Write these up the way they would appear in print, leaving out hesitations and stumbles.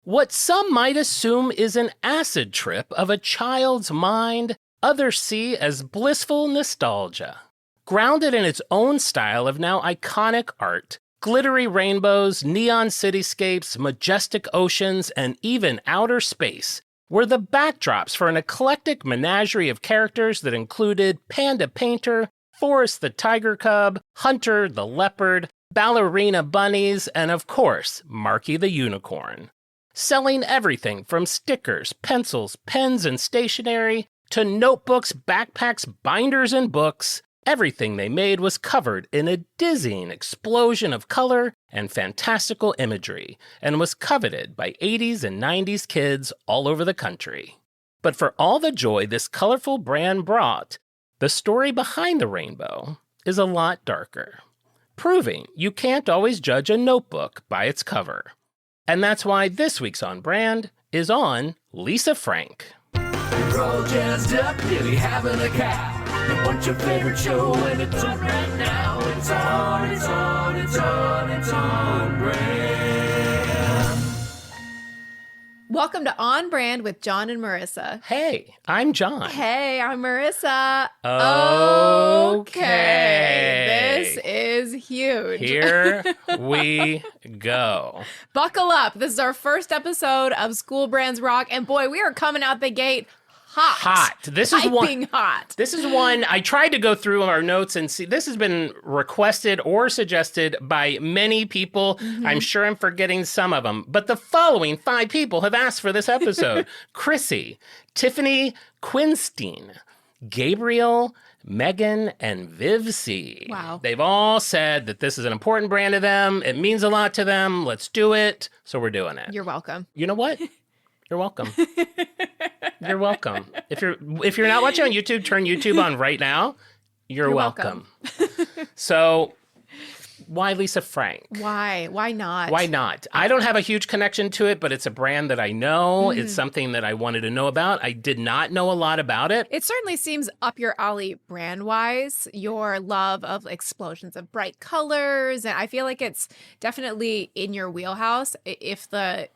What some might assume is an acid trip of a child's mind, others see as blissful nostalgia. Grounded in its own style of now iconic art, glittery rainbows, neon cityscapes, majestic oceans, and even outer space were the backdrops for an eclectic menagerie of characters that included Panda Painter, Forrest the Tiger Cub, Hunter the Leopard, Ballerina Bunnies, and of course, Marky the Unicorn. Selling everything from stickers, pencils, pens, and stationery, to notebooks, backpacks, binders, and books, everything they made was covered in a dizzying explosion of color and fantastical imagery, and was coveted by 80s and 90s kids all over the country. But for all the joy this colorful brand brought, the story behind the rainbow is a lot darker, proving you can't always judge a notebook by its cover. And that's why this week's On Brand is on Lisa Frank. We're all jazzed up, nearly having a cow. You want your favorite show and it's on right now. It's on Brand. Welcome to On Brand with Jon and Marisa. Hey, I'm Jon. Hey, I'm Marisa. Okay. This is huge. Here we go. Buckle up. This is our first episode of School Brands Rock. And boy, we are coming out the gate hot. This is Piping hot. This is one I tried to go through our notes and see. This has been requested or suggested by many people. I'm sure I'm forgetting some of them, but the following 5 people have asked for this episode: Chrissy, Tiffany Quinstein, Gabriel, Megan, and Viv C. Wow. They've all said that this is an important brand to them. It means a lot to them. Let's do it. So we're doing it. You're welcome. You know what? You're welcome. You're welcome. If you're not watching on YouTube, turn YouTube on right now. You're welcome. So, why Lisa Frank? Why? Why not? Why not? I don't have a huge connection to it, but it's a brand that I know. It's something that I wanted to know about. I did not know a lot about it. It certainly seems up your alley brand-wise, your love of explosions of bright colors. And I feel like it's definitely in your wheelhouse if the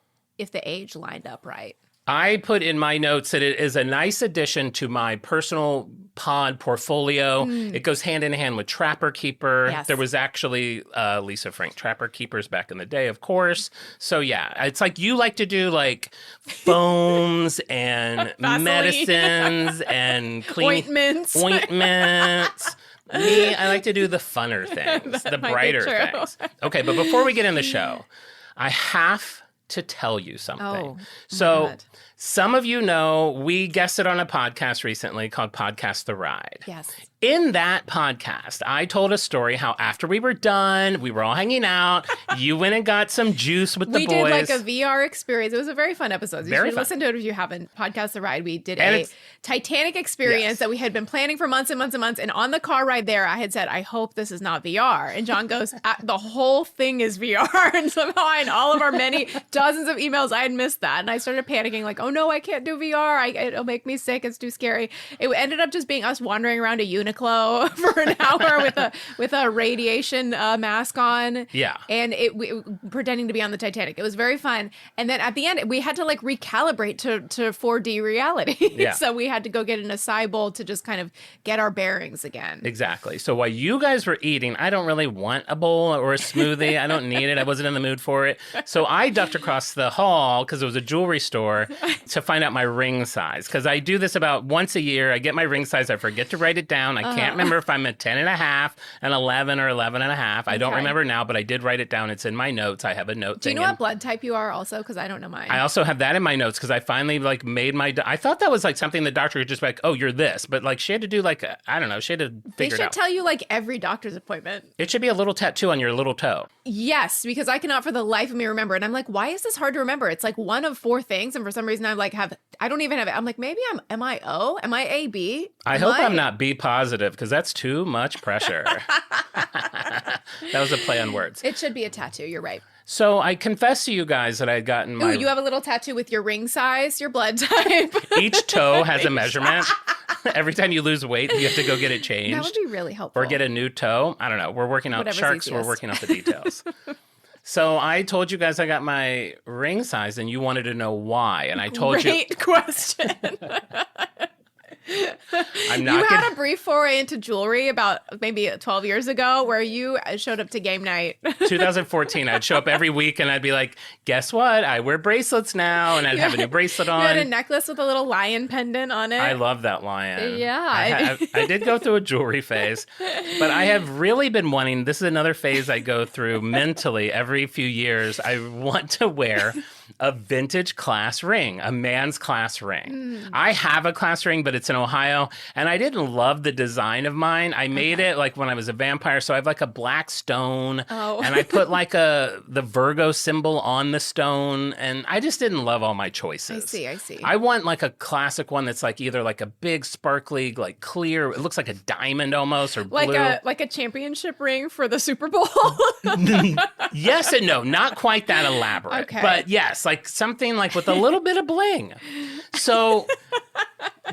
age lined up right. I put in my notes that it is a nice addition to my personal pod portfolio. It goes hand in hand with Trapper Keeper. Yes. There was actually Lisa Frank Trapper Keepers back in the day, of course. So yeah, it's like you like to do like foams and medicines and clean Ointments. Me, I like to do the funner things, the brighter things. Okay, but before we get in the show, I have to tell you something. Oh, so God. Some of you know we guested on a podcast recently called Podcast The Ride. Yes. In that podcast, I told a story how after we were done, we were all hanging out. You went and got some juice with the boys. We did like a VR experience. It was a very fun episode. You Very should fun. listen to it if you haven't. Podcast The Ride. We did And a it's- Titanic experience Yes. that we had been planning for months and months and months. And on the car ride there, I had said, I hope this is not VR. And Jon goes, the whole thing is VR. And somehow in all of our many dozens of emails, I had missed that. And I started panicking like, oh no, I can't do VR. It'll make me sick. It's too scary. It ended up just being us wandering around a Uniqlo for an hour with a radiation mask on. Yeah. And pretending to be on the Titanic. It was very fun. And then at the end, we had to like recalibrate to 4D reality. Yeah. So we had to go get an acai bowl to just kind of get our bearings again. Exactly. So while you guys were eating, I don't really want a bowl or a smoothie. I don't need it. I wasn't in the mood for it. So I ducked across the hall because it was a jewelry store to find out my ring size. Because I do this about once a year. I get my ring size. I forget to write it down. I can't remember if I'm a 10 and a half, an 11 or 11 and a half. I don't remember now, but I did write it down. It's in my notes. I have a note Do you thing. know what blood type you are also? Because I don't know mine. I also have that in my notes because I finally like made my. I thought that was like something the doctor could just be like, oh, you're this, but like she had to do like I don't know. She had to They figure it should out. tell you like every doctor's appointment. It should be a little tattoo on your little toe. Yes, because I cannot for the life of me remember. And I'm like, why is this hard to remember? It's like one of 4 things. And for some reason I don't even have it. I'm like, maybe am I O? Am I AB? I hope I'm not B positive because that's too much pressure. That was a play on words. It should be a tattoo. You're right. So I confess to you guys that I had gotten my. Ooh, you have a little tattoo with your ring size, your blood type. Each toe has a measurement. Every time you lose weight, you have to go get it changed. That would be really helpful. Or get a new toe. I don't know. We're working out Whatever's sharks. We're easiest. working out the details. So I told you guys I got my ring size, and you wanted to know why. And I told you. Great question. I'm not. You had a brief foray into jewelry about maybe 12 years ago where you showed up to game night. 2014, I'd show up every week and I'd be like, guess what? I wear bracelets now, and I'd have a new bracelet on. You had a necklace with a little lion pendant on it. I love that lion. Yeah. I did go through a jewelry phase, but I have really been wanting, this is another phase I go through mentally every few years. I want to wear a vintage class ring, a man's class ring. I have a class ring, but it's in Ohio, and I didn't love the design of mine. I made it like when I was a vampire, so I have like a black stone, and I put like the Virgo symbol on the stone, and I just didn't love all my choices. I see. I want like a classic one that's like either like a big sparkly, like clear, it looks like a diamond almost, or like blue. Like a championship ring for the Super Bowl. Yes and no, not quite that elaborate. Okay. But yes, like something like with a little bit of bling. So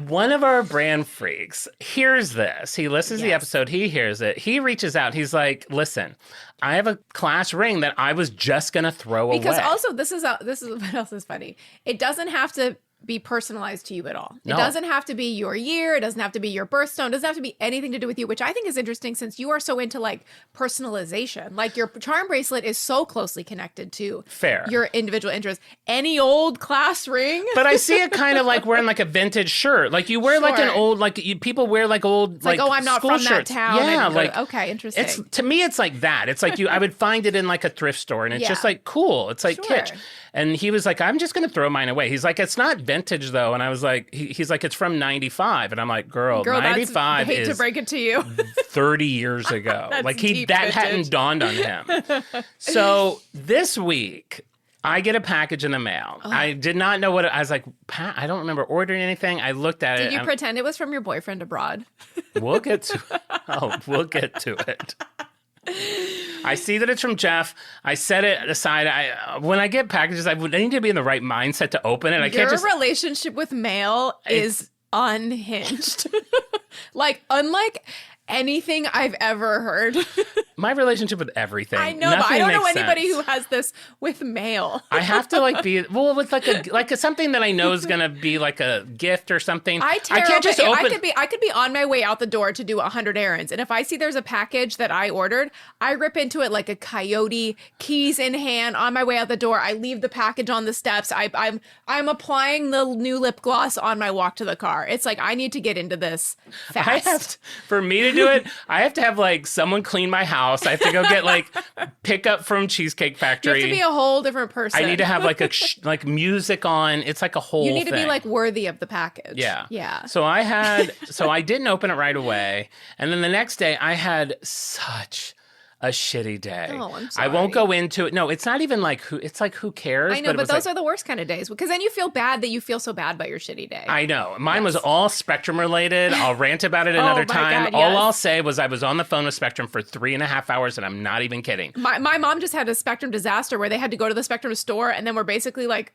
one of our brand freaks hears this. He listens to the episode. He hears it. He reaches out. He's like, listen, I have a class ring that I was just going to throw away. Because also, this is what else is funny. It doesn't have to be personalized to you at all. No. It doesn't have to be your year. It doesn't have to be your birthstone. It doesn't have to be anything to do with you, which I think is interesting since you are so into like personalization. Like your charm bracelet is so closely connected to your individual interests. Any old class ring. But I see it kind of like wearing like a vintage shirt. Like you wear like an old, like people wear like old, it's like, oh, I'm not from shirts. that town. Yeah, like okay, interesting. It's to me, it's like that. It's like I would find it in like a thrift store, and it's just like cool. It's like kitsch. And he was like, I'm just going to throw mine away. He's like, it's not vintage though. And I was like, he's like, it's from 95. And I'm like, girl 95 I hate is to break it to you. 30 years ago. Like that vintage. hadn't dawned on him. So this week, I get a package in the mail. I did not know what I was like, I don't remember ordering anything. I looked at it. Did you pretend it was from your boyfriend abroad? We'll get to it. I see that it's from Jeff. I set it aside. When I get packages, I need to be in the right mindset to open it. Your relationship with mail is unhinged. Like, unlike anything I've ever heard. My relationship with everything. I know, but I don't know anybody who has this with mail. I have to like be with like a something that I know is gonna be like a gift or something. I can't just open. I could be on my way out the door to do 100 errands, and if I see there's a package that I ordered, I rip into it like a coyote, keys in hand, on my way out the door. I leave the package on the steps. I'm applying the new lip gloss on my walk to the car. It's like I need to get into this fast. For me to do it, I have to have like someone clean my house. I have to go get like pickup from Cheesecake Factory. You have to be a whole different person. I need to have like like music on. It's like a whole You need thing. to be like worthy of the package. Yeah. So I didn't open it right away. And then the next day I had such a shitty day. Oh, I'm sorry. I won't go into it. No, it's not even like who cares? I know, but those are the worst kind of days because then you feel bad that you feel so bad about your shitty day. I know. Mine was all Spectrum related. I'll rant about it another time. God, all I'll say was I was on the phone with Spectrum for 3.5 hours, and I'm not even kidding. My mom just had a Spectrum disaster where they had to go to the Spectrum store and then were basically like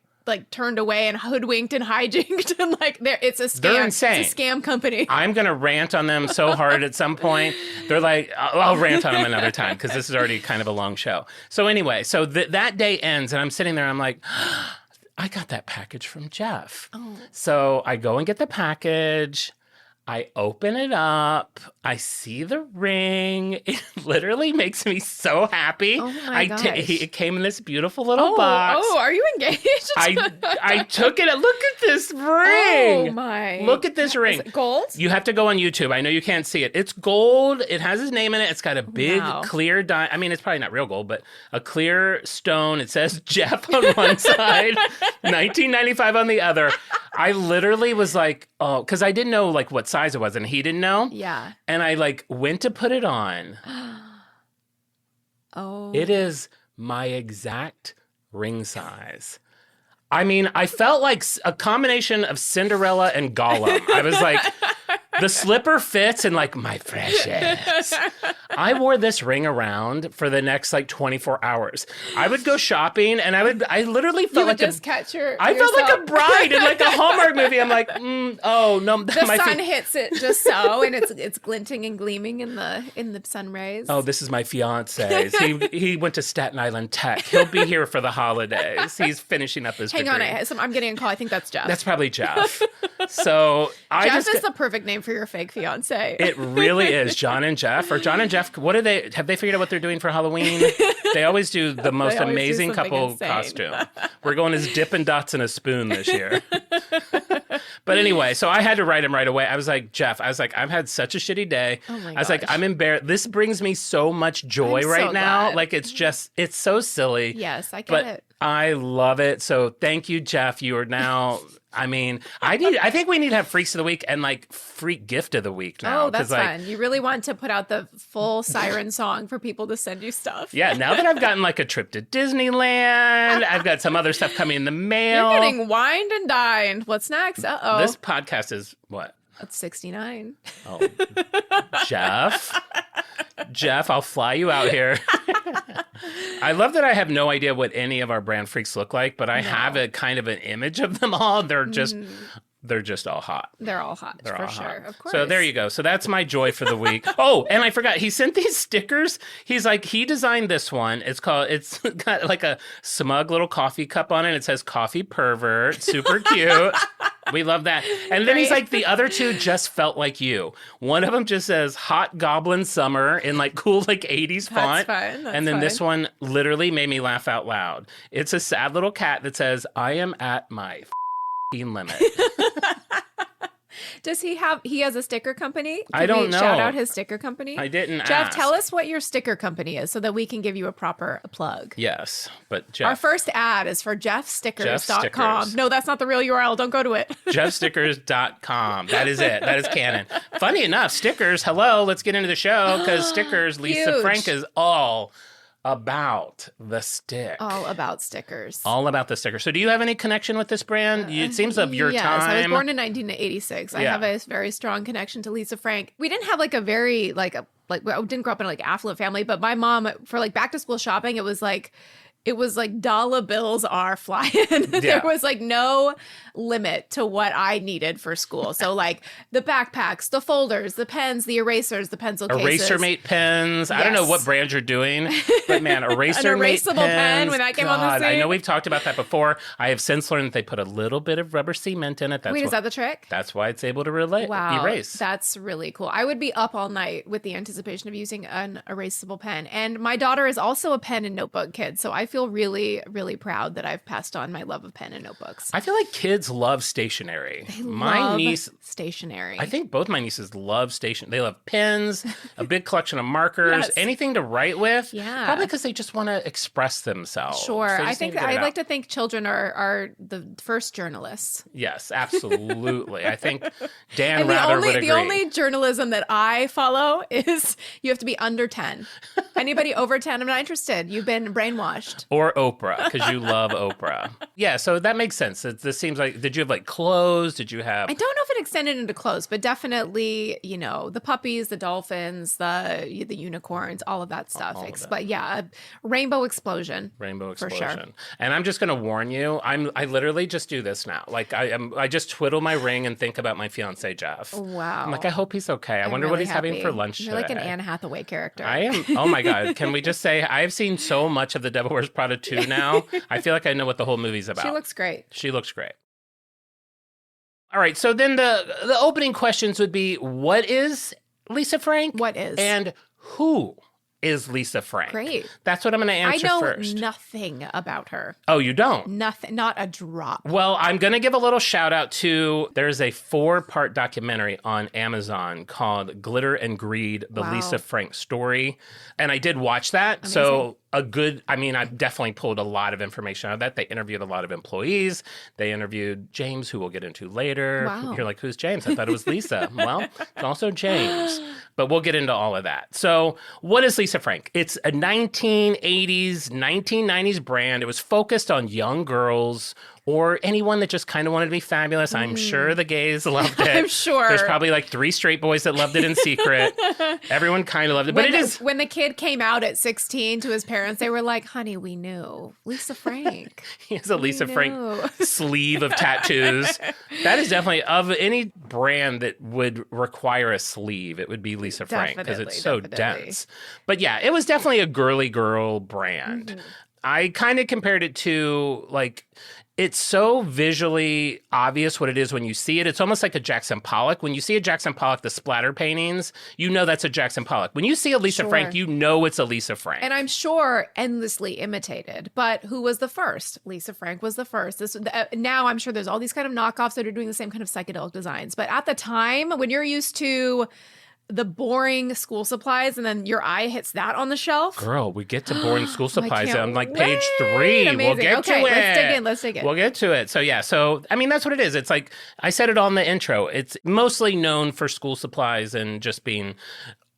turned away and hoodwinked and hijacked and it's a scam. They're insane. It's a scam company. I'm going to rant on them so hard at some point. They're like, I'll rant on them another time because this is already kind of a long show. So anyway, so that day ends and I'm sitting there. I'm like, I got that package from Jeff. Oh. So I go and get the package. I open it up. I see the ring. It literally makes me so happy. Oh my gosh. It came in this beautiful little box. Oh, are you engaged? I took it. Look at this ring. Oh my. Look at this ring. Is it gold? You have to go on YouTube. I know you can't see it. It's gold. It has his name in it. It's got a big clear diamond. I mean, it's probably not real gold, but a clear stone. It says Jeff on one side, 1995 on the other. I literally was like, oh, because I didn't know like what size it was, and he didn't know. Yeah. And I like went to put it on. Oh. It is my exact ring size. I mean, I felt like a combination of Cinderella and Gollum. I was like, the slipper fits and like, my precious. I wore this ring around for the next like 24 hours. I would go shopping and I literally felt like just catch I felt like a bride in like a Hallmark movie. I'm like, oh no. The sun hits it just so, and it's glinting and gleaming in the sun rays. Oh, this is my fiance. He went to Staten Island Tech. He'll be here for the holidays. He's finishing up his degree. Hang on, I'm getting a call. I think that's Jeff. That's probably Jeff. So Jeff is the perfect name for your fake fiance. It really is. Jon and Jeff. Or Jon and Jeff, have they figured out what they're doing for Halloween? They always do the most amazing couple costume. We're going as Dippin' Dots in a spoon this year. But anyway, so I had to write him right away. I was like, Jeff, I've had such a shitty day. Oh my I was like, I'm embarrassed. This brings me so much joy right now. Glad. Like, it's so silly. Yes, I get it. I love it. So thank you, Jeff. You are now... I mean, I think we need to have Freaks of the Week and like Freak Gift of the Week now. Oh, that's fun. You really want to put out the full siren song for people to send you stuff. Yeah, now that I've gotten like a trip to Disneyland, I've got some other stuff coming in the mail. You're getting wined and dined. What's next? Uh-oh. This podcast is what? It's 69. Oh, Jeff, I'll fly you out here. I love that I have no idea what any of our brand freaks look like, but I have a kind of an image of them all. They're just all hot. They're all hot, They're for all sure. hot. Of course. So there you go. So that's my joy for the week. Oh, and I forgot. He sent these stickers. He's like, he designed this one. It's got like a smug little coffee cup on it. It says coffee pervert. Super cute. We love that. And then he's like, the other two just felt like you. One of them just says hot goblin summer in like cool like 80s font. That's fun. And then this one literally made me laugh out loud. It's a sad little cat that says, I am at my limit. Does he has a sticker company? I don't know. Shout out his sticker company? I didn't Jeff, ask. tell us what your sticker company is so that we can give you a proper plug. Yes, but Jeff. Our first ad is for jeffstickers.com. Stickers. No, that's not the real URL. Don't go to it. jeffstickers.com. That is it. That is canon. Funny enough, stickers, hello, let's get into the show because stickers, Lisa Huge. Frank is all about the stick. All about stickers. All about the sticker. So do you have any connection with this brand? It seems of your yes, time. I was born in 1986. I have a very strong connection to Lisa Frank. We didn't have like a very I didn't grow up in like affluent family, but my mom for like back to school shopping, it was like dollar bills are flying. There was like no limit to what I needed for school. So like the backpacks, the folders, the pens, the erasers, the pencil cases. Eraser Mate pens. I don't know what brand you're doing, but man, Eraser An Mate erasable pens. pen when that came on the God, scene. I know we've talked about that before. I have since learned that they put a little bit of rubber cement in it. Wait, is that the trick? That's why it's able to Wow, erase. that's really cool. I would be up all night with the anticipation of using an erasable pen. And my daughter is also a pen and notebook kid, so I feel really, really proud that I've passed on my love of pen and notebooks. I feel like kids love stationery. My niece, stationery. I think both my nieces love They love pens, a big collection of markers, Yes. anything to write with. Yeah. Probably because they just want to express themselves. Sure. They I just need think to get it I like out. to think children are the first journalists. Yes, absolutely. I think Dan And Rather would agree. the only journalism that I follow is you have to be under 10. Anybody over 10, I'm not interested. You've been brainwashed. Or Oprah, because you love Oprah. Yeah, so that makes sense. This seems like, did you have like clothes? Did you have... I don't know if it extended into clothes, but definitely, the puppies, the dolphins, the unicorns, all of that stuff. All of that. But yeah, a rainbow explosion. Rainbow For explosion. sure. And I'm just going to warn you, I literally just do this now. Like I just twiddle my ring and think about my fiance, Jeff. Wow. I'm like, I hope he's okay. I I'm wonder what really he's having happy. for lunch You're like an today. Anne Hathaway character. I am. Oh my God. Can we just say, I've seen so much of The Devil Wears Prada 2 now. I feel like I know what the whole movie's about. She looks great. She looks great. All right. So then the opening questions would be, what is Lisa Frank? What is? And who is Lisa Frank? Great. That's what I'm going to answer I know first. nothing about her. Oh, you don't? Nothing. Not a drop. Well, I'm going to give a little shout out to, there's a 4-part documentary on Amazon called Glitter and Greed, the Wow. Lisa Frank story. And I did watch that. So I definitely pulled a lot of information out of that. They interviewed a lot of employees. They interviewed James, who we'll get into later. Wow. You're like, who's James? I thought it was Lisa. Well, it's also James. But we'll get into all of that. So what is Lisa Frank? It's a 1980s, 1990s brand. It was focused on young girls or anyone that just kind of wanted to be fabulous. I'm sure the gays loved it. I'm sure. There's probably like 3 straight boys that loved it in secret. Everyone kind of loved it. But When the kid came out at 16 to his parents, they were like, honey, we knew. Lisa Frank. He has a Lisa Frank sleeve of tattoos. That is definitely, of any brand that would require a sleeve, it would be Lisa Frank because it's so dense. But yeah, it was definitely a girly girl brand. I kind of compared it to like, it's so visually obvious what it is when you see it. It's almost like a Jackson Pollock. When you see a Jackson Pollock, the splatter paintings, you know that's a Jackson Pollock. When you see a Lisa Frank, you know it's a Lisa Frank. And I'm sure endlessly imitated. But who was the first? Lisa Frank was the first. Now I'm sure there's all these kind of knockoffs that are doing the same kind of psychedelic designs. But at the time, when you're used to the boring school supplies and then your eye hits that on the shelf. Girl, we get to boring school supplies on like wait. page 3. Amazing. We'll get to it. Let's dig in. We'll get to it. So yeah, I mean, that's what it is. It's like, I said it on the intro. It's mostly known for school supplies and just being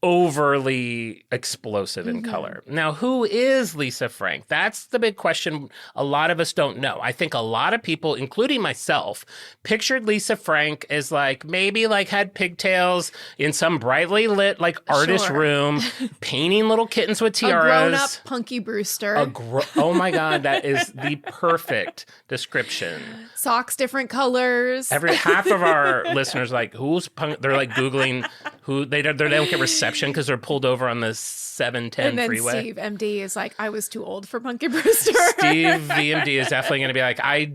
overly explosive in color. Now, who is Lisa Frank? That's the big question a lot of us don't know. I think a lot of people, including myself, pictured Lisa Frank as like maybe like had pigtails in some brightly lit like artist room, painting little kittens with tiaras. A grown-up Punky Brewster. Oh my God, that is the perfect description. Socks different colors. Half of our listeners like, who's Punk? They're like Googling who they don't get reception because they're pulled over on the 710 and then freeway. Steve MD is like, I was too old for Punky Brewster. Steve VMD is definitely going to be like, I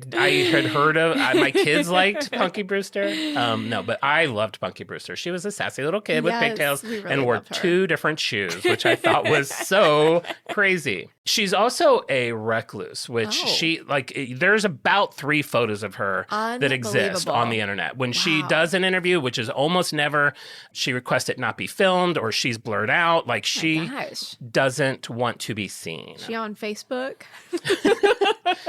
had heard of, my kids liked Punky Brewster. No, but I loved Punky Brewster. She was a sassy little kid with pigtails and wore 2 different shoes, which I thought was so crazy. She's also a recluse, which she like. There's about 3 photos of her that exist on the internet. When she does an interview, which is almost never, she requests it not be filmed or she's blurred out. Like she doesn't want to be seen. She on Facebook?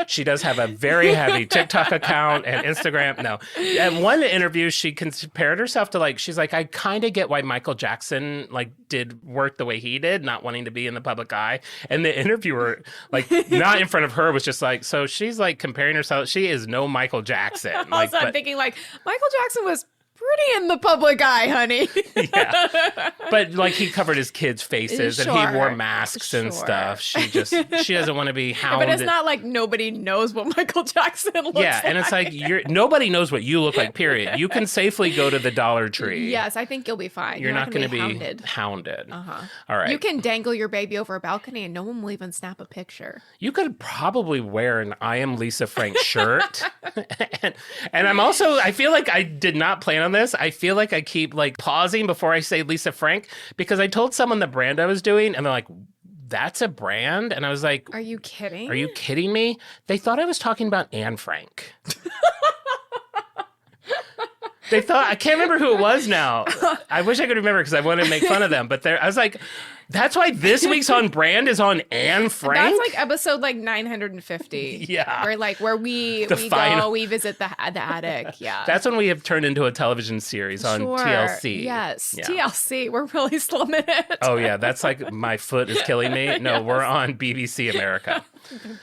She does have a very heavy TikTok account and Instagram. No. At one interview, she compared herself to like, she's like, I kind of get why Michael Jackson like did work the way he did, not wanting to be in the public eye. And the interviewer, like not in front of her, was just like, so she's like comparing herself. She is no Michael Jackson. Also, I'm thinking like, Michael Jackson was pretty in the public eye, honey. Yeah. But like he covered his kids' faces and he wore masks and stuff. She doesn't want to be hounded. But it's not like nobody knows what Michael Jackson looks like. Yeah, and it's like nobody knows what you look like, period. You can safely go to the Dollar Tree. Yes, I think you'll be fine. You're not going to be hounded. All right. You can dangle your baby over a balcony and no one will even snap a picture. You could probably wear an I Am Lisa Frank shirt. and I'm also, I feel like I did not plan on this. I feel like I keep like pausing before I say Lisa Frank because I told someone the brand I was doing and they're like, that's a brand? And I was like, are you kidding? Are you kidding me? They thought I was talking about Anne Frank. They thought, I can't remember who it was now. I wish I could remember because I wanted to make fun of them. But I was like, that's why this week's On Brand is on Anne Frank? That's like episode like 950. Yeah. Where we visit the attic. Yeah. That's when we have turned into a television series on TLC. Yes. Yeah. TLC. We're really slumming it. Oh, yeah. That's like my foot is killing me. No, we're on BBC America.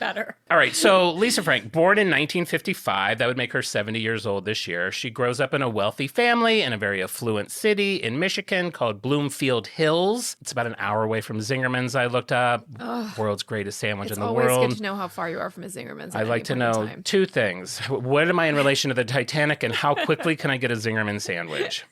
Better. All right. So Lisa Frank, born in 1955, that would make her 70 years old this year. She grows up in a wealthy family in a very affluent city in Michigan called Bloomfield Hills. It's about an hour away from Zingerman's, I looked up. World's greatest sandwich in the world. It's always good to know how far you are from a Zingerman's. I like to know 2 things. What am I in relation to the Titanic and how quickly can I get a Zingerman sandwich?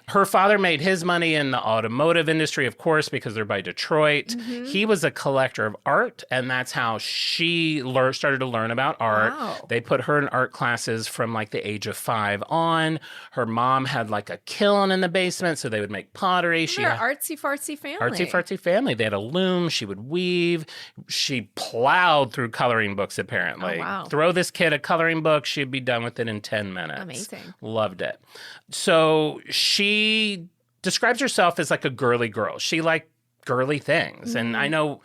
Her father made his money in the automotive industry, of course, because they're by Detroit. Mm-hmm. He was a collector of art, and that's how she started to learn about art. Wow. They put her in art classes from like the age of 5 on. Her mom had like a kiln in the basement, so they would make pottery. They're an artsy-fartsy family. Artsy-fartsy family. They had a loom. She would weave. She plowed through coloring books, apparently. Oh, wow. Throw this kid a coloring book, she'd be done with it in 10 minutes. Amazing. Loved it. So she describes herself as like a girly girl. She liked girly things. Mm-hmm. And I know...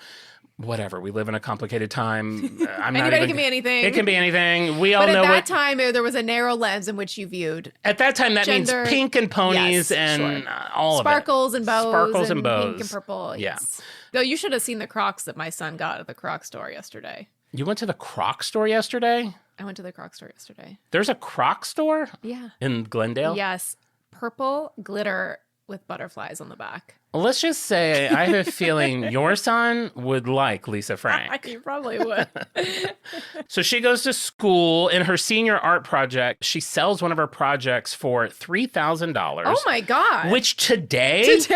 Whatever. We live in a complicated time. Anybody can be anything. It can be anything. We all know. But at that time, there was a narrow lens in which you viewed. At that time, that means pink and ponies and all sparkles of it. And bows. Sparkles and bows. Pink and purple. Yeah. Yes. Though you should have seen the Crocs that my son got at the Croc store yesterday. You went to the Croc store yesterday? I went to the Croc store yesterday. There's a Croc store? Yeah. In Glendale? Yes. Purple glitter with butterflies on the back. Let's just say I have a feeling your son would like Lisa Frank. You probably would. So she goes to school. In her senior art project, she sells one of her projects for $3,000. Oh my God. Which today is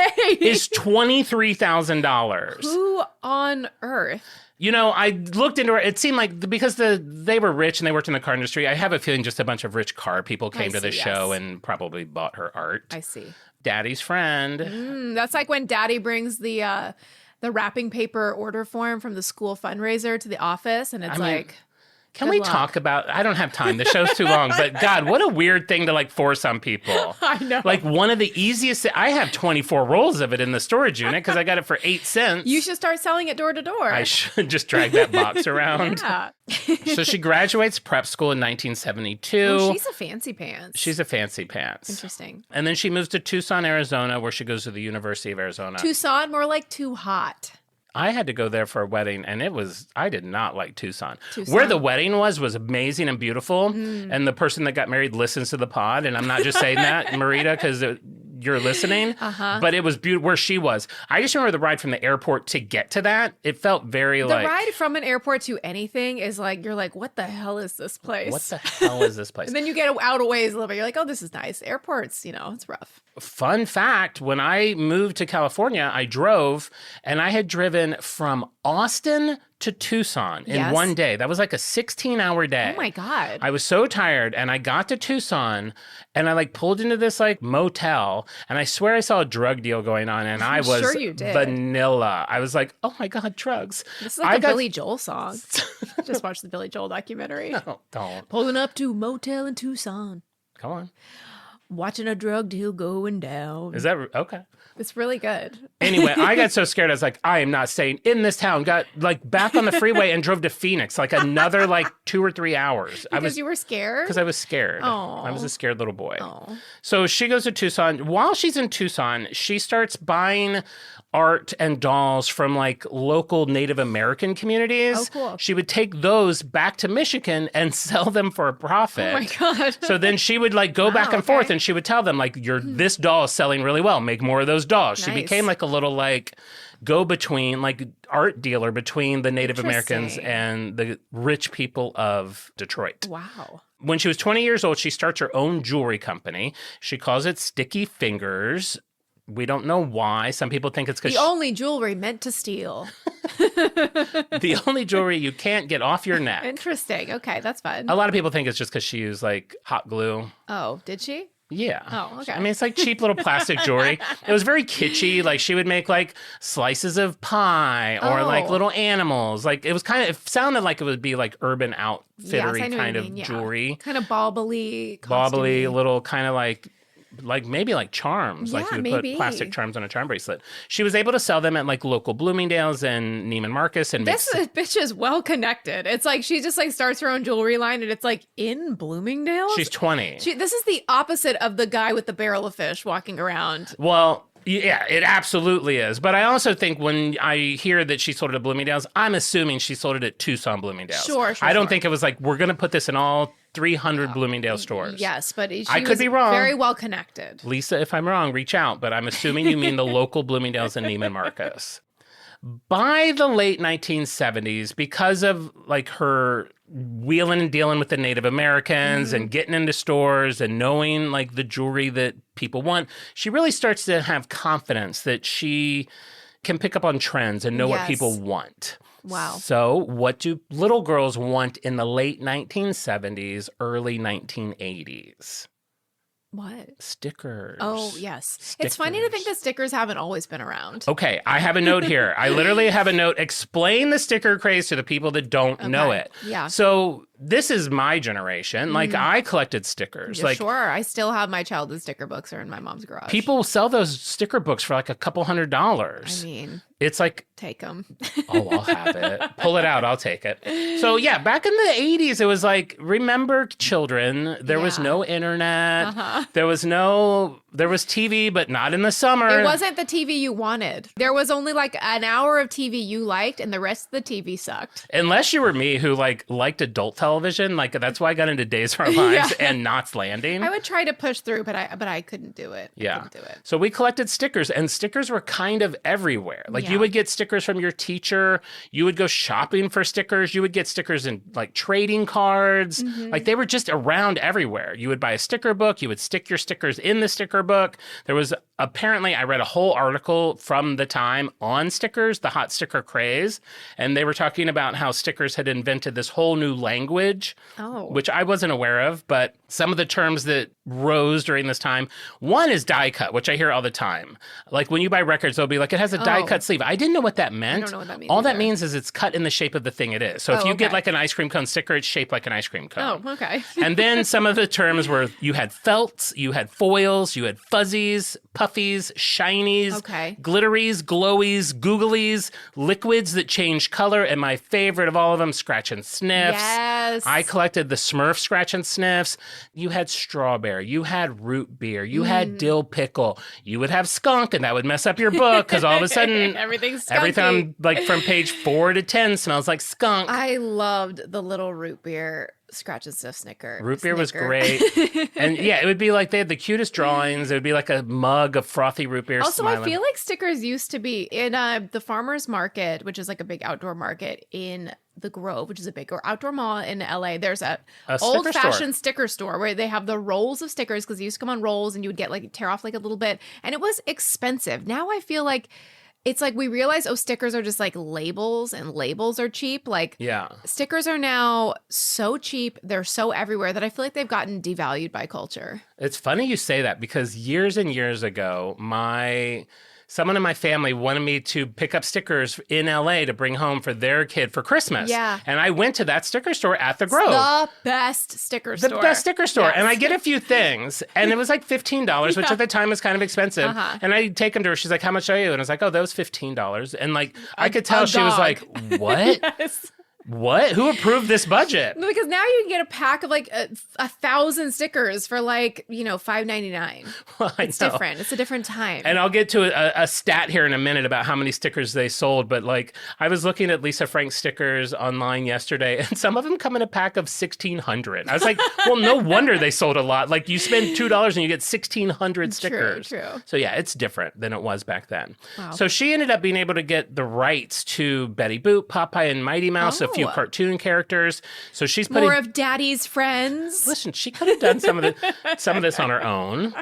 $23,000. Who on earth? You know, I looked into it. It seemed like because they were rich and they worked in the car industry, I have a feeling just a bunch of rich car people came to the show and probably bought her art. I see. Daddy's friend. That's like when Daddy brings the wrapping paper order form from the school fundraiser to the office, and it's Can we talk about, I don't have time. The show's too long, but God, what a weird thing to like force on people. I know. Like one of the easiest, I have 24 rolls of it in the storage unit because I got it for 8 cents. You should start selling it door to door. I should just drag that box around. Yeah. So she graduates prep school in 1972. Oh, she's a fancy pants. She's a fancy pants. Interesting. And then she moves to Tucson, Arizona, where she goes to the University of Arizona. Tucson, more like too hot. I had to go there for a wedding, and I did not like Tucson. Where the wedding was amazing and beautiful, and the person that got married listens to the pod, and I'm not just saying that, Marita, because you're listening, but it was beautiful where she was. I just remember the ride from the airport to get to that. It felt very the ride from an airport to anything is like, you're like, what the hell is this place? What the hell is this place? And then you get out of ways a little bit. You're like, oh, this is nice. Airports, it's rough. Fun fact, when I moved to California, I drove, and I had driven from Austin to Tucson in one day. That was like a 16-hour day. Oh my God. I was so tired, and I got to Tucson, and I pulled into this motel, and I swear I saw a drug deal going on, and I was sure you did. vanilla. I was like, oh my God, drugs. This is like a Billy Joel song. Just watched the Billy Joel documentary. No, don't. Pulling up to a motel in Tucson. Come on. Watching a drug deal going down. Is that okay? It's really good. Anyway, I got so scared. I was like, I am not staying in this town. Got back on the freeway and drove to Phoenix, another 2 or 3 hours. Because you were scared? Because I was scared. Aww. I was a scared little boy. Aww. So she goes to Tucson. While she's in Tucson, she starts buying art and dolls from local Native American communities. Oh, cool. She would take those back to Michigan and sell them for a profit. Oh my God. So then she would go back and forth, and she would tell them this doll is selling really well. Make more of those dolls. She became a little go-between, art dealer between the Native Americans and the rich people of Detroit. Wow. When she was 20 years old, she starts her own jewelry company. She calls it Sticky Fingers. We don't know why. Some people think it's because the only jewelry meant to steal. The only jewelry you can't get off your neck. Interesting. Okay, that's fun. A lot of people think it's just because she used hot glue. Oh, did she? Yeah. Oh, okay. I mean, it's cheap little plastic jewelry. It was very kitschy. She would make slices of pie or little animals. It sounded like it would be urban outfittery kind of jewelry. Kind of bobbly. Bobbly, little kind of maybe charms. Yeah, You would maybe. put plastic charms on a charm bracelet. She was able to sell them at local Bloomingdale's and Neiman Marcus. And this bitch is well connected. It's she just starts her own jewelry line, and it's in Bloomingdale's. She's 20. This is the opposite of the guy with the barrel of fish walking around. Well, yeah, it absolutely is. But I also think when I hear that she sold it at Bloomingdale's, I'm assuming she sold it at Tucson Bloomingdale's. Sure. I don't think it was we're going to put this in all 300 Bloomingdale stores. Yes, but I could be wrong. Very well connected. Lisa, if I'm wrong, reach out. But I'm assuming you mean the local Bloomingdale's and Neiman Marcus. By the late 1970s, because of her wheeling and dealing with the Native Americans and getting into stores and knowing the jewelry that people want, she really starts to have confidence that she can pick up on trends and know what people want. Wow. So what do little girls want in the late 1970s, early 1980s? What? Stickers. Oh, yes. Stickers. It's funny to think that stickers haven't always been around. Okay, I have a note here. I literally have a note. Explain the sticker craze to the people that don't know it. Yeah. So this is my generation. I collected stickers. Yeah, sure. I still have my childhood sticker books are in my mom's garage. People sell those sticker books for a couple $100. I mean, it's take them. Oh, I'll have it. Pull it out. I'll take it. So yeah, back in the 80s, it was remember children, there was no internet. There was TV, but not in the summer. It wasn't the TV you wanted. There was only an hour of TV you liked, and the rest of the TV sucked. Unless you were me who liked adult television television. Like, that's why I got into Days of Our Lives and Knots Landing. I would try to push through, but I couldn't do it. Yeah. I couldn't do it. So we collected stickers, and stickers were kind of everywhere. Like, you would get stickers from your teacher. You would go shopping for stickers. You would get stickers in, like, trading cards. Like, they were just around everywhere. You would buy a sticker book. You would stick your stickers in the sticker book. There was, apparently, I read a whole article from the time on stickers, the hot sticker craze, and they were talking about how stickers had invented this whole new language, which I wasn't aware of, but some of the terms that rose during this time, one is die cut, which I hear all the time. Like, when you buy records, they'll be like, it has a die cut sleeve. I didn't know what that meant. I don't know what that means All either. that means is it's cut in the shape of the thing it is. So if you get like an ice cream cone sticker, it's shaped like an ice cream cone. Oh, okay. And then some of the terms were, you had felts, you had foils, you had fuzzies, puffies, shinies, glitteries, glowies, googlies, liquids that change color, and my favorite of all of them, scratch and sniffs. Yes. I collected the Smurf scratch and sniffs. You had strawberry, you had root beer, you had dill pickle, you would have skunk, and that would mess up your book because all of a sudden everything's skunky. everything like from page 4 to 10 smells like skunk. I loved the little root beer scratch and sniff snicker. Root beer was great. And yeah, it would be like they had the cutest drawings. It would be like a mug of frothy root beer. Also, smiling. I feel like stickers used to be in the farmer's market, which is like a big outdoor market in the Grove, which is a big outdoor mall in LA. There's a old-fashioned sticker store where they have the rolls of stickers because they used to come on rolls and you would get like tear off like a little bit. And it was expensive. Now I feel like it's like we realize, stickers are just like labels and labels are cheap. Like, stickers are now so cheap. They're so everywhere that I feel like they've gotten devalued by culture. It's funny you say that because years and years ago, someone in my family wanted me to pick up stickers in LA to bring home for their kid for Christmas. Yeah. And I went to that sticker store at the Grove. The best sticker store. The best sticker store. Yes. And I get a few things. And it was like $15, which at the time was kind of expensive. And I take them to her. She's like, how much are you? And I was like, oh, that was $15. And like, I could tell she was like, what? Yes. What? Who approved this budget? Because now you can get a pack of like 1,000 stickers for like, $5.99. Well, it's different. It's a different time. And I'll get to a stat here in a minute about how many stickers they sold. But like, I was looking at Lisa Frank's stickers online yesterday, and some of them come in a pack of 1,600. I was like, well, no wonder they sold a lot. Like, you spend $2 and you get 1,600 stickers. True. So yeah, it's different than it was back then. Wow. So she ended up being able to get the rights to Betty Boop, Popeye, and Mighty Mouse, a few cartoon characters. So she's putting more of Daddy's friends. Listen, she could have done some of this on her own.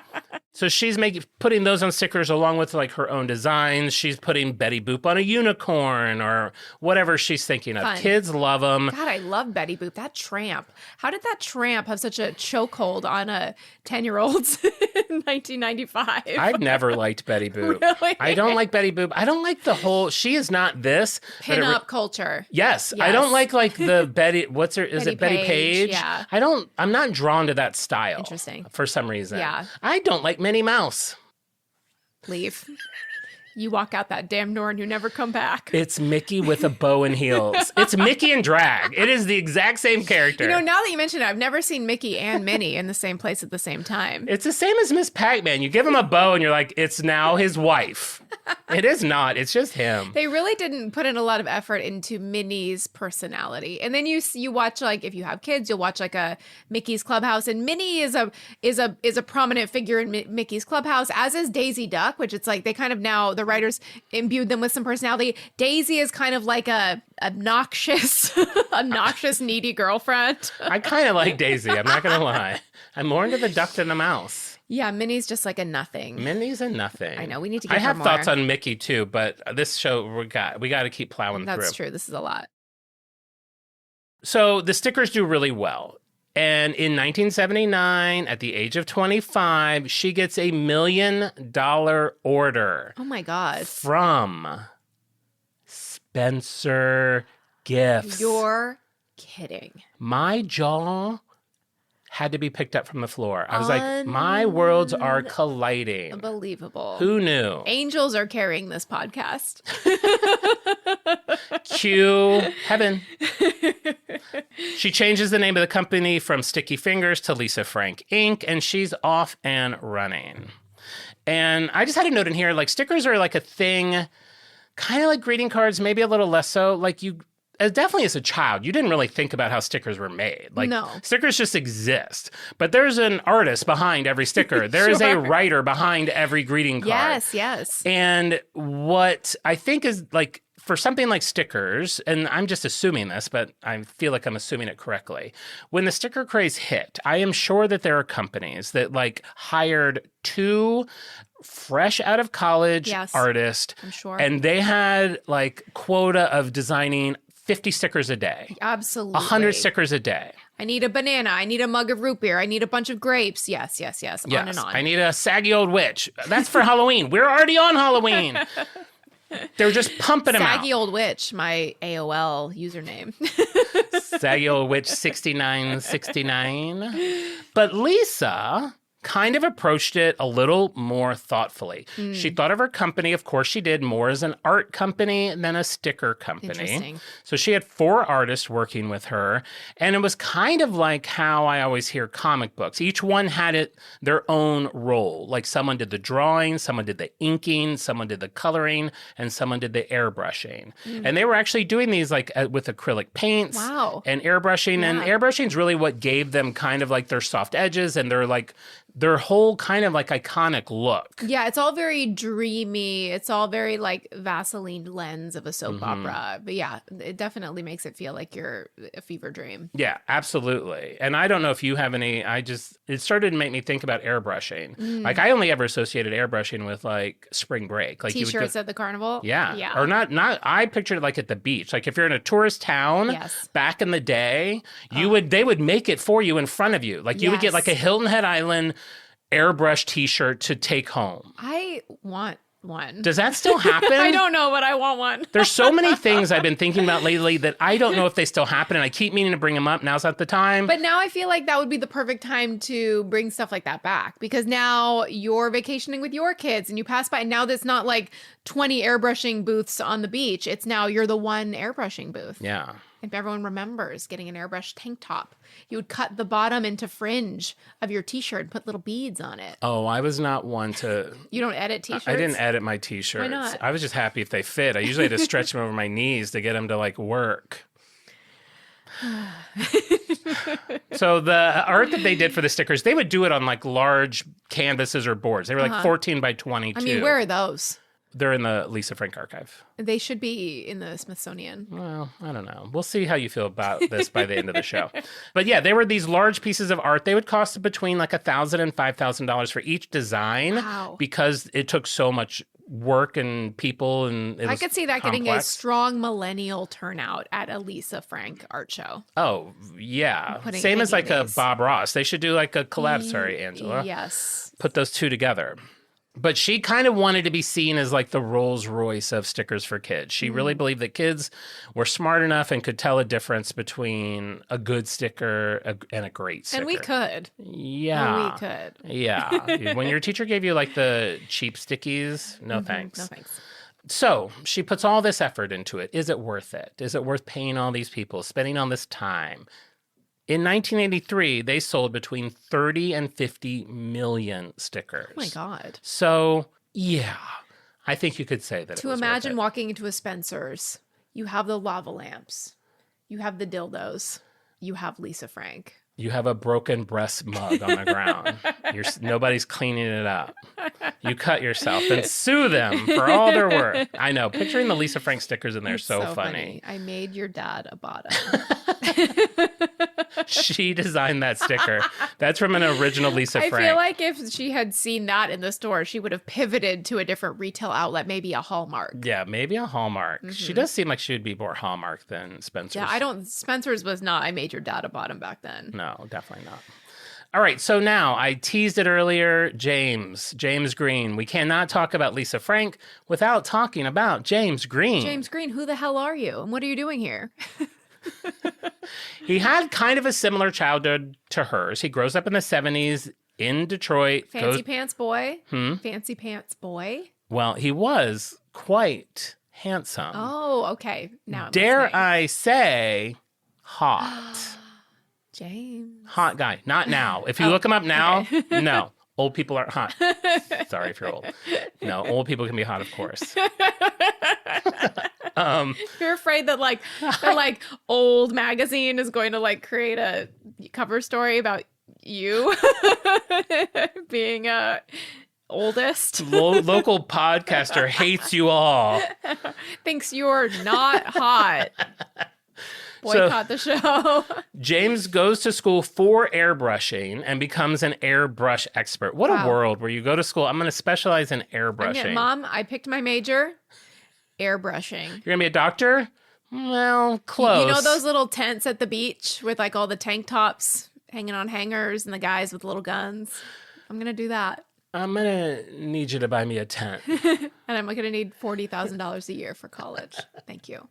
So she's putting those on stickers along with like her own designs. She's putting Betty Boop on a unicorn or whatever she's thinking of. Fun. Kids love them. God, I love Betty Boop. That tramp. How did that tramp have such a chokehold on a 10-year-olds in 1995? I've never liked Betty Boop. Really? I don't like Betty Boop. I don't like the whole, she is not this. Pin-up culture. Yes. I don't like the Betty, is it Betty Page? Yeah. I'm not drawn to that style. Interesting. For some reason. Yeah. I don't like Minnie Mouse. Leave. You walk out that damn door and you never come back. It's Mickey with a bow and heels. It's Mickey and drag. It is the exact same character. Now that you mention it, I've never seen Mickey and Minnie in the same place at the same time. It's the same as Miss Pac-Man. You give him a bow and you're like, it's now his wife. It is not. It's just him. They really didn't put in a lot of effort into Minnie's personality. And then you watch, like, if you have kids, you'll watch like a Mickey's Clubhouse, and Minnie is a prominent figure in Mickey's Clubhouse, as is Daisy Duck, which it's like they kind of now the writers imbued them with some personality. Daisy is kind of like a obnoxious needy girlfriend. I kind of like Daisy. I'm not gonna lie. I'm more into the duck than the mouse. Yeah, Minnie's just like a nothing. Minnie's a nothing. I know. We need to get I her have more. thoughts on Mickey too, but this show we got to keep plowing through. That's true. This is a lot. So the stickers do really well. And in 1979, at the age of 25, she gets $1 million order. Oh my God. From Spencer Gifts. You're kidding. My jaw had to be picked up from the floor. I was like, my worlds are colliding. Unbelievable. Who knew? Angels are carrying this podcast. Cue heaven. She changes the name of the company from Sticky Fingers to Lisa Frank Inc., and she's off and running. And I just had a note in here, like stickers are like a thing, kind of like greeting cards, maybe a little less so. Like definitely as a child, you didn't really think about how stickers were made. Like, No. stickers just exist. But there's an artist behind every sticker. There is a writer behind every greeting card. Yes. And what I think is like, for something like stickers, and I'm just assuming this, but I feel like I'm assuming it correctly. When the sticker craze hit, I am sure that there are companies that like hired 2 fresh out of college artists. I'm sure. And they had like quota of designing 50 stickers a day. Absolutely. 100 stickers a day. I need a banana. I need a mug of root beer. I need a bunch of grapes. Yes. On and on. I need a saggy old witch. That's for Halloween. We're already on Halloween. They're just pumping them out. Saggy old witch, my AOL username. Saggy old witch 6969. But Lisa kind of approached it a little more thoughtfully. She thought of her company, of course she did, more as an art company than a sticker company. Interesting. So she had 4 artists working with her, and it was kind of like how I always hear comic books. Each one had their own role. Like someone did the drawing, someone did the inking, someone did the coloring, and someone did the airbrushing. And they were actually doing these like with acrylic paints and airbrushing. And airbrushing is really what gave them kind of like their soft edges and their whole kind of like iconic look. Yeah, it's all very dreamy. It's all very like Vaseline lens of a soap opera. But yeah, it definitely makes it feel like you're a fever dream. Yeah, absolutely. And I don't know if you have any, it started to make me think about airbrushing. Like I only ever associated airbrushing with like spring break. Like T-shirts at the carnival? Yeah. Or not, I pictured it like at the beach. Like if you're in a tourist town back in the day, they would make it for you in front of you. Like you would get like a Hilton Head Island airbrush T-shirt to take home. I want one. Does that still happen? I don't know, but I want one. There's so many things I've been thinking about lately that I don't know if they still happen, and I keep meaning to bring them up. Now's not the time. But now I feel like that would be the perfect time to bring stuff like that back, because now you're vacationing with your kids and you pass by, and now there's not like 20 airbrushing booths on the beach. It's now you're the one airbrushing booth. Yeah. If everyone remembers getting an airbrush tank top, you would cut the bottom into fringe of your t-shirt and put little beads on it. Oh, I was not one to... You don't edit t-shirts? I didn't edit my t-shirts. Why not? I was just happy if they fit. I usually had to stretch them over my knees to get them to like work. So the art that they did for the stickers, they would do it on like large canvases or boards. They were like 14 by 22. I mean, where are those? They're in the Lisa Frank archive. They should be in the Smithsonian. Well, I don't know. We'll see how you feel about this by the end of the show. But yeah, they were these large pieces of art. They would cost between like $1,000 and $5,000 for each design because it took so much work and people, and it was I could see that complex. getting a strong millennial turnout at a Lisa Frank art show. Oh, yeah. Same as like a Bob Ross. They should do like a collab. Sorry, Angela. Yes. Put those two together. But she kind of wanted to be seen as like the Rolls Royce of stickers for kids. She really believed that kids were smart enough and could tell a difference between a good sticker and a great sticker. And we could. Yeah. We could. Yeah. When your teacher gave you like the cheap stickies, no thanks. No thanks. So she puts all this effort into it. Is it worth it? Is it worth paying all these people, spending all this time? In 1983, they sold between 30 and 50 million stickers. Oh my God. So, yeah, I think you could say that. To imagine walking into a Spencer's, you have the lava lamps, you have the dildos, you have Lisa Frank. You have a broken breast mug on the ground. Nobody's cleaning it up. You cut yourself and sue them for all their work. I know. Picturing the Lisa Frank stickers in there is so funny. I made your dad a bottom. She designed that sticker. That's from an original Lisa Frank. I feel like if she had seen that in the store, she would have pivoted to a different retail outlet, maybe a Hallmark. Yeah, maybe a Hallmark. She does seem like she would be more Hallmark than Spencer's. Yeah, Spencer's was not I made your dad a bottom back then. No, definitely not. All right, so now I teased it earlier, James Green. We cannot talk about Lisa Frank without talking about James Green. James Green, who the hell are you? And what are you doing here? He had kind of a similar childhood to hers. He grows up in the 70s in Detroit. Fancy pants boy? Fancy pants boy? Well, he was quite handsome. Oh, okay. Now dare I say, hot. James. Hot guy. Not now. If you look him up now, no. Old people aren't hot. Sorry if you're old. No, old people can be hot, of course. You're afraid that like the old magazine is going to like create a cover story about you being oldest. Local podcaster hates you all. Thinks you're not hot. Boycott the show. James goes to school for airbrushing and becomes an airbrush expert. What a world where you go to school. I'm going to specialize in airbrushing. Mom, I picked my major, airbrushing. You're going to be a doctor? Well, close. You know those little tents at the beach with like all the tank tops hanging on hangers and the guys with little guns? I'm going to do that. I'm going to need you to buy me a tent. And I'm going to need $40,000 a year for college. Thank you.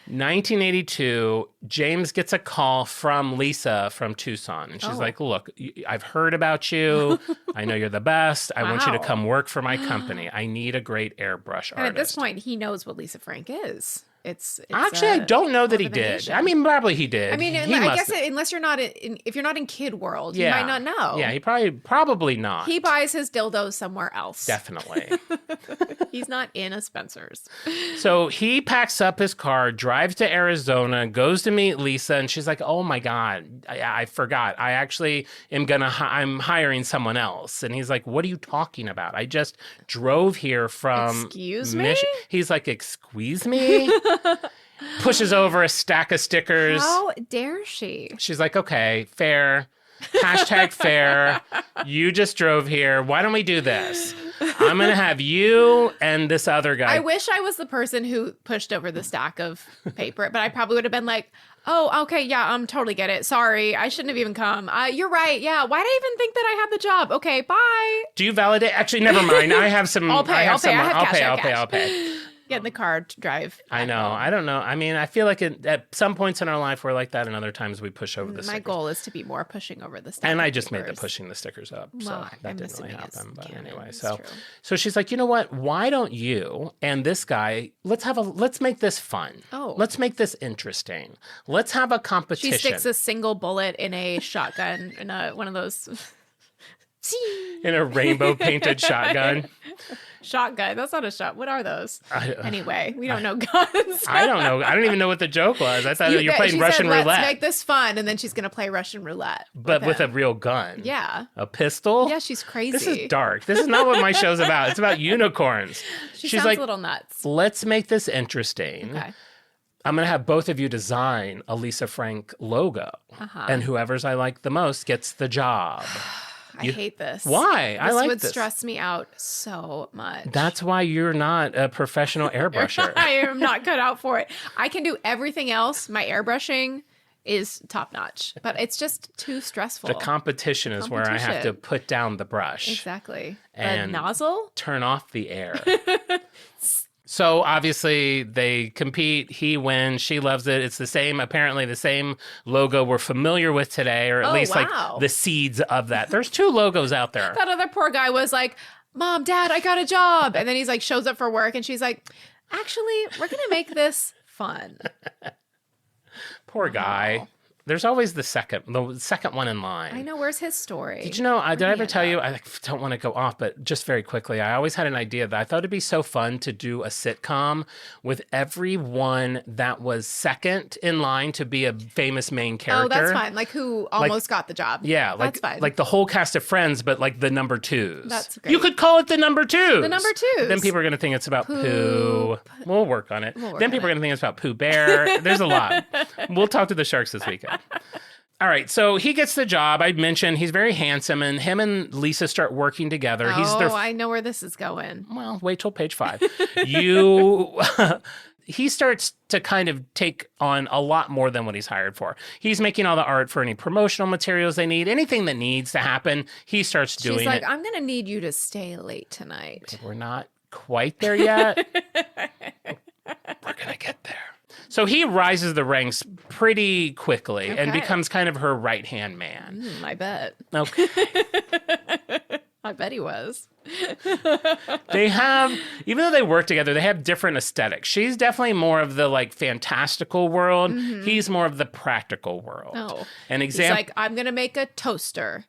1982, James gets a call from Lisa from Tucson. And she's like, look, I've heard about you. I know you're the best. I want you to come work for my company. I need a great airbrush artist. And at this point, he knows what Lisa Frank is. It's actually, I don't know that he did. I mean, probably he did. I mean, I guess unless you're not if you're not in kid world, you might not know. Yeah, he probably not. He buys his dildos somewhere else. Definitely. He's not in a Spencer's. So he packs up his car, drives to Arizona, goes to meet Lisa, and she's like, "Oh my God, I forgot. I actually I'm hiring someone else." And he's like, "What are you talking about? I just drove here from Excuse me?" He's like, "Excuse me?" Pushes over a stack of stickers. How dare she? She's like, okay, fair. Hashtag fair. You just drove here. Why don't we do this? I'm going to have you and this other guy. I wish I was the person who pushed over the stack of paper, but I probably would have been like, oh, okay, yeah, totally get it. Sorry, I shouldn't have even come. You're right. Yeah, why did I even think that I had the job? Okay, bye. Do you validate? Actually, never mind. I have some. I'll pay. I'll pay. Get in the car to drive. I know. I don't know. I mean, I feel like at some points in our life we're like that, and other times we push over the stickers. My goal is to be more pushing over the stickers. And I just made the pushing the stickers up, so well, that didn't really happen. But canon. anyway, It's so true. she's like, you know what? Why don't you and this guy let's make this fun. Oh, let's make this interesting. Let's have a competition. She sticks a single bullet in a shotgun in one of those. In a rainbow painted shotgun. Shotgun. That's not a shot. What are those? Anyway, we don't know guns. I don't know. I don't even know what the joke was. I thought you were playing Russian roulette. Let's make this fun, and then she's gonna play Russian roulette, but with a real gun. Yeah, a pistol. Yeah, she's crazy. This is dark. This is not what my show's about. It's about unicorns. She's sounds like a little nuts. Let's make this interesting. Okay. I'm going to have both of you design a Lisa Frank logo, and whoever's I like the most gets the job. I hate this. Why? I like this. This would stress me out so much. That's why you're not a professional airbrusher. I am not cut out for it. I can do everything else. My airbrushing is top notch, but it's just too stressful. The competition is where I have to put down the brush. Exactly. And the nozzle? Turn off the air. So obviously they compete. He wins. She loves it. It's apparently the same logo we're familiar with today, or at least like the seeds of that. There's two logos out there. That other poor guy was like, Mom, Dad, I got a job. And then he's like, shows up for work. And she's like, actually, we're going to make this fun. Poor guy. There's always the second one in line. I know. Where's his story? Did you know, did I ever tell you, I don't want to go off, but just very quickly, I always had an idea that I thought it'd be so fun to do a sitcom with everyone that was second in line to be a famous main character. Oh, that's fine. Like who almost got the job. Yeah. That's fine. Like the whole cast of Friends, but like the number twos. That's great. You could call it the number twos. The number twos. Then people are going to think it's about Pooh. We'll work on it. Then people are going to think it's about Pooh Bear. There's a lot. We'll talk to the Sharks this weekend. All right, so he gets the job. I mentioned he's very handsome, and him and Lisa start working together. I know where this is going. Well, wait till page 5. He starts to kind of take on a lot more than what he's hired for. He's making all the art for any promotional materials they need. Anything that needs to happen, he starts doing it. She's like, I'm going to need you to stay late tonight. We're not quite there yet. We're going to get there. So he rises the ranks pretty quickly and becomes kind of her right-hand man. I bet. Okay. I bet he was. They have, even though they work together, they have different aesthetics. She's definitely more of the like fantastical world. Mm-hmm. He's more of the practical world. Oh. An example. He's like, I'm going to make a toaster.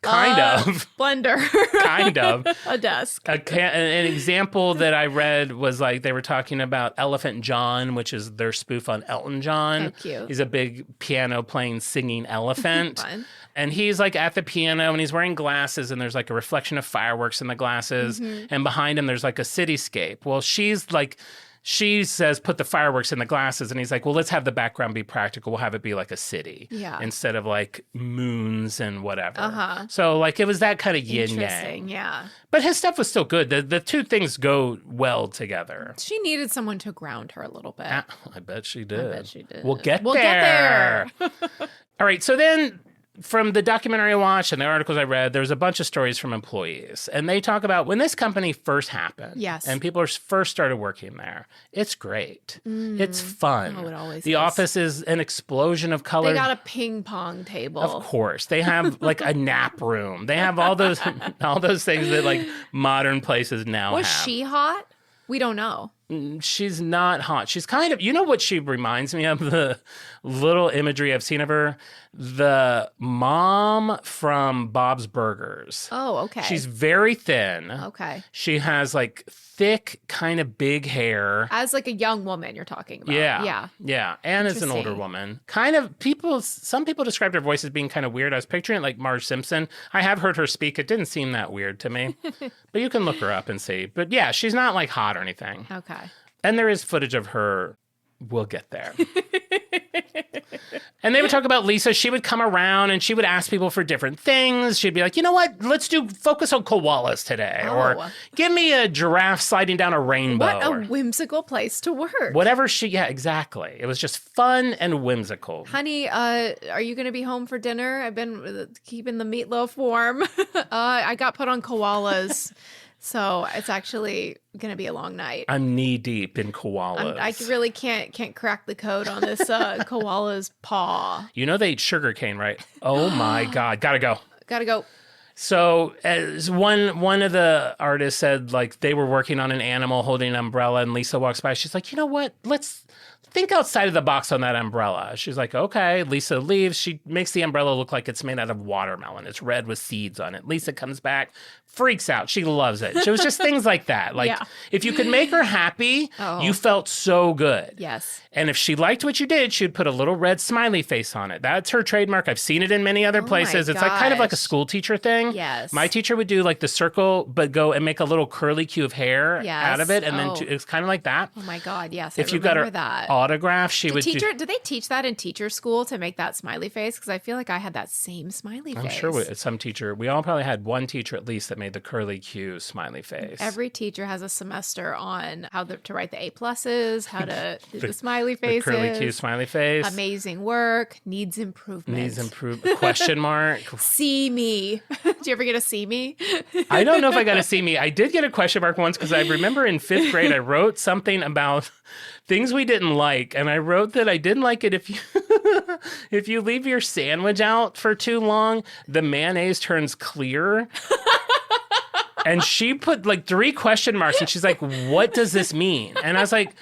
Kind of. Blender. Kind of. A desk. An example that I read was like they were talking about Elephant John, which is their spoof on Elton John. Oh, cute. He's a big piano playing, singing elephant. Fun. And he's like at the piano and he's wearing glasses and there's like a reflection of fireworks in the glasses. And behind him, there's like a cityscape. Well, she says, put the fireworks in the glasses. And he's like, well, let's have the background be practical. We'll have it be like a city instead of like moons and whatever. So like it was that kind of yin yang. Yeah. But his stuff was still good. The two things go well together. She needed someone to ground her a little bit. I bet she did. I bet she did. We'll get there. All right. So then from the documentary I watched and the articles I read, there's a bunch of stories from employees. And they talk about when this company first happened. Yes. And people first started working there. It's great. It's fun. Oh, it always The is. office is an explosion of color. They got a ping pong table. Of course. They have like a nap room. They have all those things that like modern places now have. Was she hot? We don't know. She's not hot. She's kind of, you know what she reminds me of? The little imagery I've seen of her? The mom from Bob's Burgers. Oh, okay. She's very thin. Okay. She has like thick, kind of big hair. As like a young woman you're talking about. Yeah. Yeah. And as an older Interesting. woman. Kind of some people described her voice as being kind of weird. I was picturing it like Marge Simpson. I have heard her speak. It didn't seem that weird to me. But you can look her up and see. But yeah, she's not like hot or anything. Okay. And there is footage of her. We'll get there. And they would talk about Lisa. She would come around and she would ask people for different things. She'd be like, you know what? Let's focus on koalas today. Oh. Or give me a giraffe sliding down a rainbow. What a or whimsical place to work. whatever yeah, exactly. It was just fun and whimsical. Honey, are you going to be home for dinner? I've been keeping the meatloaf warm. I got put on koalas. So it's actually going to be a long night. I'm knee deep in koalas. I really can't crack the code on this koala's paw. You know they eat sugar cane, right? Oh my God. Gotta go. Gotta go. So as one of the artists said, like they were working on an animal holding an umbrella and Lisa walks by. She's like, you know what? Let's think outside of the box on that umbrella. She's like, okay. Lisa leaves. She makes the umbrella look like it's made out of watermelon. It's red with seeds on it. Lisa comes back, freaks out. She loves it. It was just things like that. Like if you could make her happy, you felt so good. Yes. And if she liked what you did, she'd put a little red smiley face on it. That's her trademark. I've seen it in many other places. It's like kind of like a school teacher thing. Yes. My teacher would do like the circle, but go and make a little curly cue of hair out of it. And then it's kind of like that. Oh my God. Yes. If you got her autograph, she would do they teach that in teacher school to make that smiley face? Because I feel like I had that same smiley face. I'm sure some teacher, we all probably had one teacher at least that made the curly cue smiley face. Every teacher has a semester on how to write the A+, how to do the smiley faces. The curly cue smiley face. Amazing work. Needs improvement. Question mark. See me. Did you ever get a see me? I don't know if I got a see me. I did get a question mark once because I remember in 5th grade I wrote something about things we didn't like. And I wrote that I didn't like it if you if you leave your sandwich out for too long, the mayonnaise turns clear. And she put like 3 question marks and she's like, what does this mean? And I was like,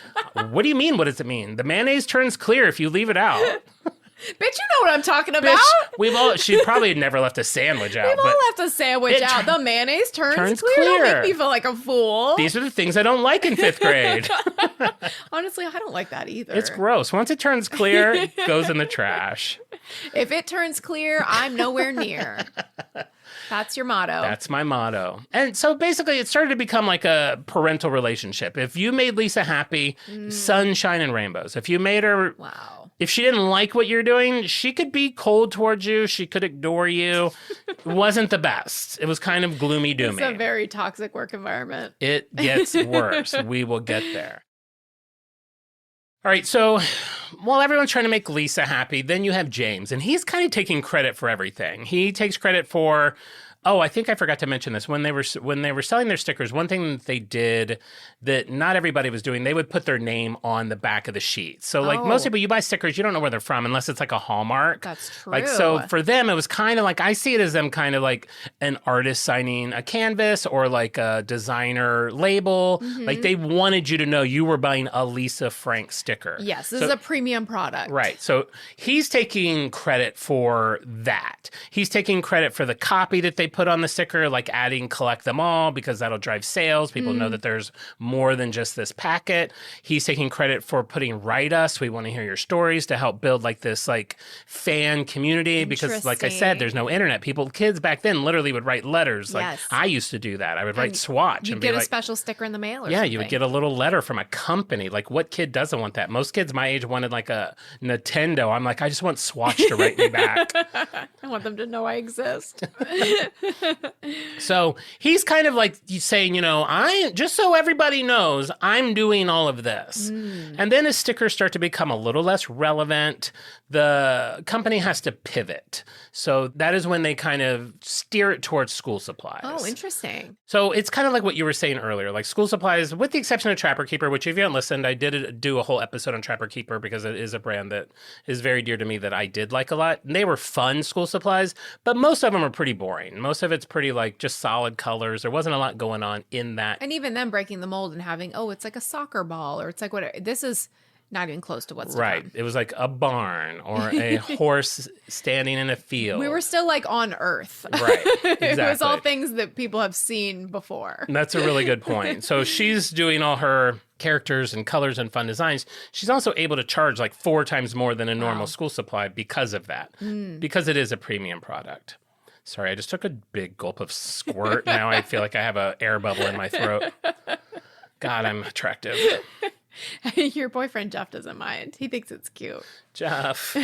what do you mean? What does it mean? The mayonnaise turns clear if you leave it out. Bitch, you know what I'm talking about. She probably had never left a sandwich out. We've all left a sandwich out. The mayonnaise turns clear. Don't make me feel like a fool. These are the things I don't like in 5th grade. Honestly, I don't like that either. It's gross. Once it turns clear, it goes in the trash. If it turns clear, I'm nowhere near. That's your motto. That's my motto. And so basically it started to become like a parental relationship. If you made Lisa happy, sunshine and rainbows. If you made her... Wow. If she didn't like what you're doing, she could be cold towards you. She could ignore you. It wasn't the best. It was kind of gloomy doomy. It's a very toxic work environment. It gets worse. We will get there. All right, so while everyone's trying to make Lisa happy, then you have James, and he's kind of taking credit for everything. He takes credit for Oh, I think I forgot to mention this. When they were selling their stickers, one thing that they did that not everybody was doing, they would put their name on the back of the sheet. So like most people, you buy stickers, you don't know where they're from unless it's like a Hallmark. That's true. Like, so for them, it was kind of like, I see it as them kind of like an artist signing a canvas or like a designer label. Like they wanted you to know you were buying a Lisa Frank sticker. Yes, this is a premium product. Right. So he's taking credit for that. He's taking credit for the copy that they put on the sticker, like adding collect them all because that'll drive sales. People know that there's more than just this packet. He's taking credit for putting Write Us. We want to hear your stories to help build like this like fan community because like I said, there's no internet. Kids back then literally would write letters. Like I used to do that. I would write swatch and and get be a like, special sticker in the mail or yeah, something. you would get a little letter from a company. Like what kid doesn't want that? Most kids my age wanted like a Nintendo. I'm like, I just want Swatch to write me back. I want them to know I exist. So he's kind of like saying, I just so everybody knows I'm doing all of this. And then his stickers start to become a little less relevant. The company has to pivot. So that is when they kind of steer it towards school supplies. Oh, interesting. So it's kind of like what you were saying earlier, like school supplies, with the exception of Trapper Keeper, which if you haven't listened, I did do a whole episode on Trapper Keeper because it is a brand that is very dear to me that I did like a lot. And they were fun school supplies, but most of them are pretty boring. Most of it's pretty like just solid colors. There wasn't a lot going on in that. And even them breaking the mold and having, it's like a soccer ball or it's like whatever. This is not even close to what's right. to come. It was like a barn or a horse standing in a field. We were still like on Earth. Right. Exactly. It was all things that people have seen before. That's a really good point. So she's doing all her characters and colors and fun designs. She's also able to charge like 4 times more than a normal school supply because of that, because it is a premium product. Sorry, I just took a big gulp of squirt. Now I feel like I have an air bubble in my throat. God, I'm attractive. Your boyfriend Jeff doesn't mind. He thinks it's cute. Jeff.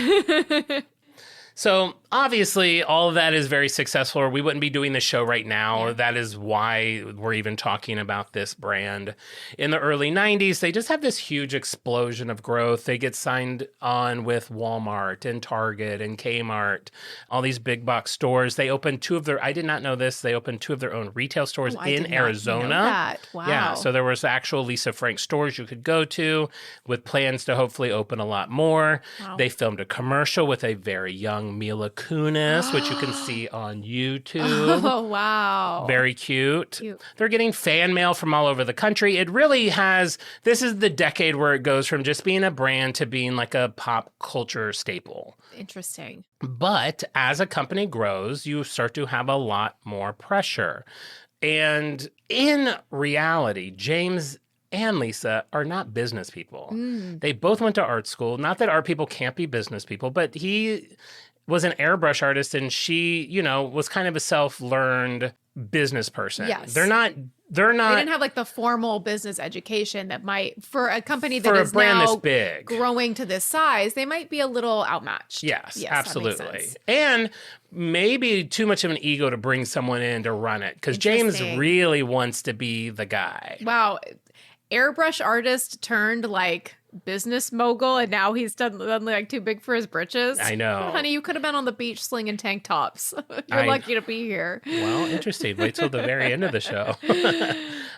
So obviously all of that is very successful or we wouldn't be doing the show right now. Yeah. That is why we're even talking about this brand. In the early 90s, they just have this huge explosion of growth. They get signed on with Walmart and Target and Kmart, all these big box stores. They opened 2 of their, I did not know this, they opened 2 of their own retail stores in Arizona. Know that. Wow. Yeah, so there was actual Lisa Frank stores you could go to with plans to hopefully open a lot more. Wow. They filmed a commercial with a very young Mila Kunis, which you can see on YouTube. Oh, wow. Very cute. They're getting fan mail from all over the country. It really has, this is the decade where it goes from just being a brand to being like a pop culture staple. Interesting. But as a company grows, you start to have a lot more pressure. And in reality, James and Lisa are not business people. They both went to art school. Not that art people can't be business people, but he was an airbrush artist and she, was kind of a self-learned business person. Yes. They're not. They didn't have like the formal business education that might, for a company that is brand now this big, growing to this size, they might be a little outmatched. Yes, absolutely. And maybe too much of an ego to bring someone in to run it because James really wants to be the guy. Wow. Airbrush artist turned like business mogul and now he's suddenly like too big for his britches. I know. Honey, you could have been on the beach slinging tank tops. You're lucky to be here. Well, interesting. Wait till the very end of the show.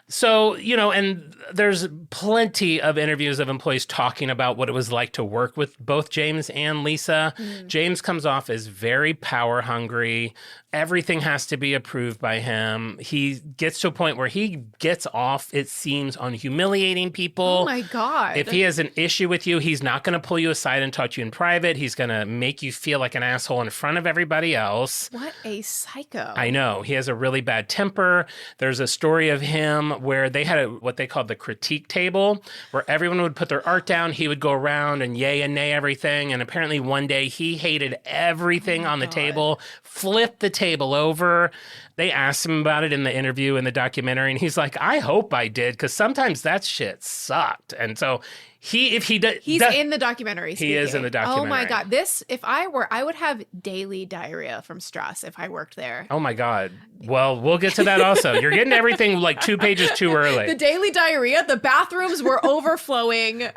So, and there's plenty of interviews of employees talking about what it was like to work with both James and Lisa. James comes off as very power hungry. Everything has to be approved by him. He gets to a point where he gets off, it seems, on humiliating people. Oh, my God. If he has an issue with you, he's not going to pull you aside and talk to you in private. He's going to make you feel like an asshole in front of everybody else. What a psycho. I know. He has a really bad temper. There's a story of him where they had what they called the critique table, where everyone would put their art down. He would go around and yay and nay everything. And apparently one day he hated everything on the table, flipped the table over. They asked him about it in the interview in the documentary, and he's like, I hope I did, because sometimes that shit sucked. And so If he does, He's in the documentary. He is in the documentary. Oh my God. If I would have daily diarrhea from stress if I worked there. Oh my God. Well, we'll get to that also. You're getting everything like 2 pages too early. The daily diarrhea, the bathrooms were overflowing.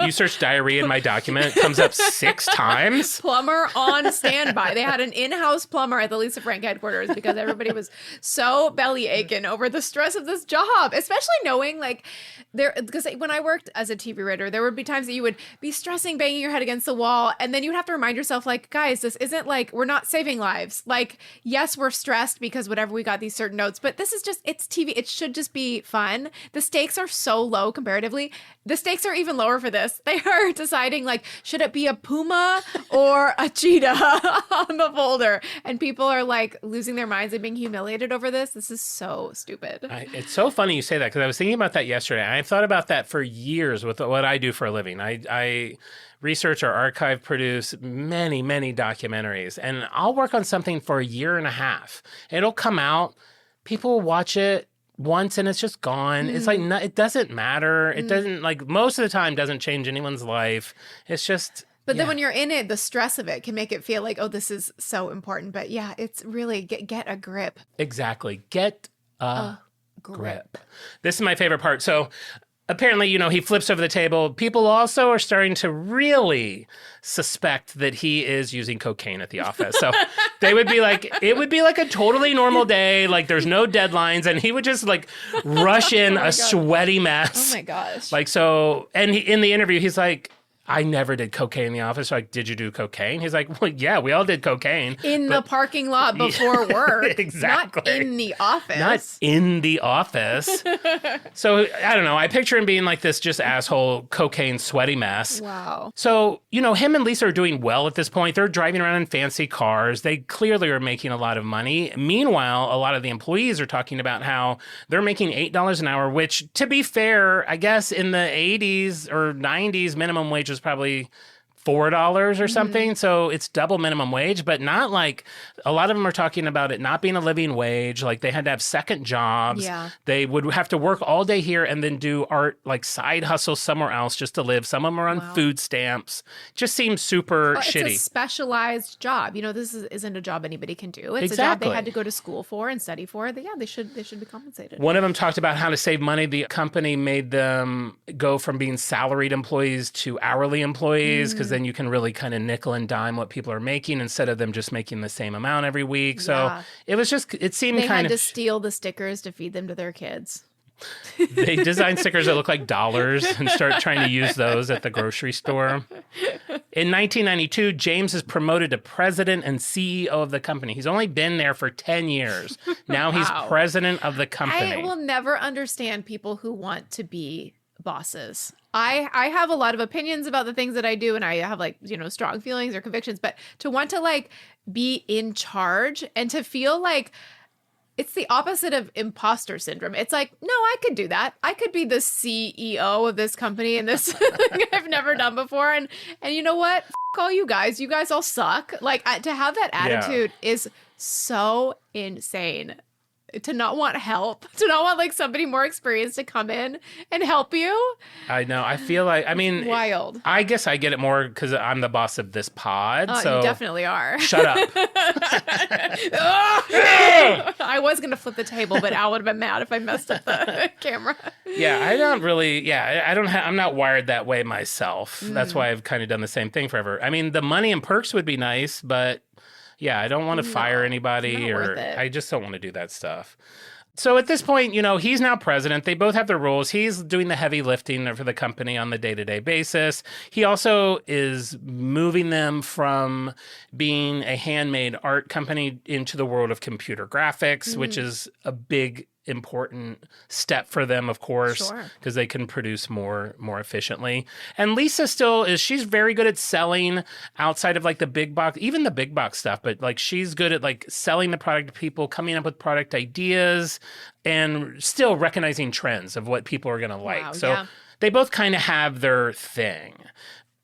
You search diarrhea in my document, it comes up 6 times. Plumber on standby. They had an in-house plumber at the Lisa Frank headquarters because everybody was so belly aching over the stress of this job, especially knowing like because when I worked as a TV writer, there would be times that you would be stressing, banging your head against the wall, and then you'd have to remind yourself like, guys, this isn't like, we're not saving lives. Like, yes, we're stressed because whatever, we got these certain notes, but this is just, it's TV. It should just be fun. The stakes are so low comparatively. The stakes are even lower for this. They are deciding like, should it be a puma or a cheetah on the folder? And people are like losing their minds and being humiliated over this. This is so stupid. It's so funny you say that because I was thinking about that yesterday. I've thought about that for years with what I do for a living. I research or archive produce many, many documentaries, and I'll work on something for a year and a half. It'll come out, people will watch it once and it's just gone. It's like, it doesn't matter. It doesn't, like, most of the time doesn't change anyone's life. It's just... But then when you're in it, the stress of it can make it feel like, oh, this is so important. But yeah, it's really get a grip. Exactly. Get a grip. This is my favorite part. So apparently, he flips over the table. People also are starting to really suspect that he is using cocaine at the office. So they would be like, it would be like a totally normal day. Like there's no deadlines. And he would just like rush in a sweaty mess. Oh my gosh. Like, so, and in the interview, he's like, I never did cocaine in the office. Like, did you do cocaine? He's like, well, yeah, we all did cocaine. In the parking lot before work. Exactly. Not in the office. Not in the office. So, I don't know. I picture him being like this just asshole cocaine sweaty mess. Wow. So, him and Lisa are doing well at this point. They're driving around in fancy cars. They clearly are making a lot of money. Meanwhile, a lot of the employees are talking about how they're making $8 an hour, which, to be fair, I guess in the 80s or 90s, minimum wage was probably $4 or something. So it's double minimum wage, but not like, a lot of them are talking about it not being a living wage. Like they had to have second jobs. Yeah. They would have to work all day here and then do art, like side hustle somewhere else just to live. Some of them are on food stamps. Just seems super shitty. It's a specialized job. This isn't a job anybody can do. It's a job they had to go to school for and study for. They should be compensated. One of them talked about how to save money. The company made them go from being salaried employees to hourly employees because then you can really kind of nickel and dime what people are making instead of them just making the same amount every week. So it was just, it seemed they had to steal the stickers to feed them to their kids. They designed stickers that look like dollars and start trying to use those at the grocery store. In 1992, James is promoted to president and CEO of the company. He's only been there for 10 years. Now he's president of the company. I will never understand people who want to be bosses. I have a lot of opinions about the things that I do, and I have strong feelings or convictions, but to want to be in charge and to feel like it's the opposite of imposter syndrome. It's like, no, I could do that. I could be the CEO of this company and this thing I've never done before. And you know what? F all you guys. You guys all suck. Like to have that attitude is so insane. To not want help, to not want somebody more experienced to come in and help you. I know. I feel like, wild. I guess I get it more because I'm the boss of this pod. So you definitely are. Shut up. I was going to flip the table, but Al would have been mad if I messed up the camera. Yeah, I don't really, I'm not wired that way myself. That's why I've kind of done the same thing forever. The money and perks would be nice, but yeah, I don't want to fire anybody I just don't want to do that stuff. So at this point, he's now president. They both have their roles. He's doing the heavy lifting for the company on the day-to-day basis. He also is moving them from being a handmade art company into the world of computer graphics, which is a big important step for them, of course, because they can produce more efficiently. And Lisa she's very good at selling outside of the big box, even the big box stuff, but she's good at selling the product to people, coming up with product ideas, and still recognizing trends of what people are going to like. Wow, so they both kind of have their thing.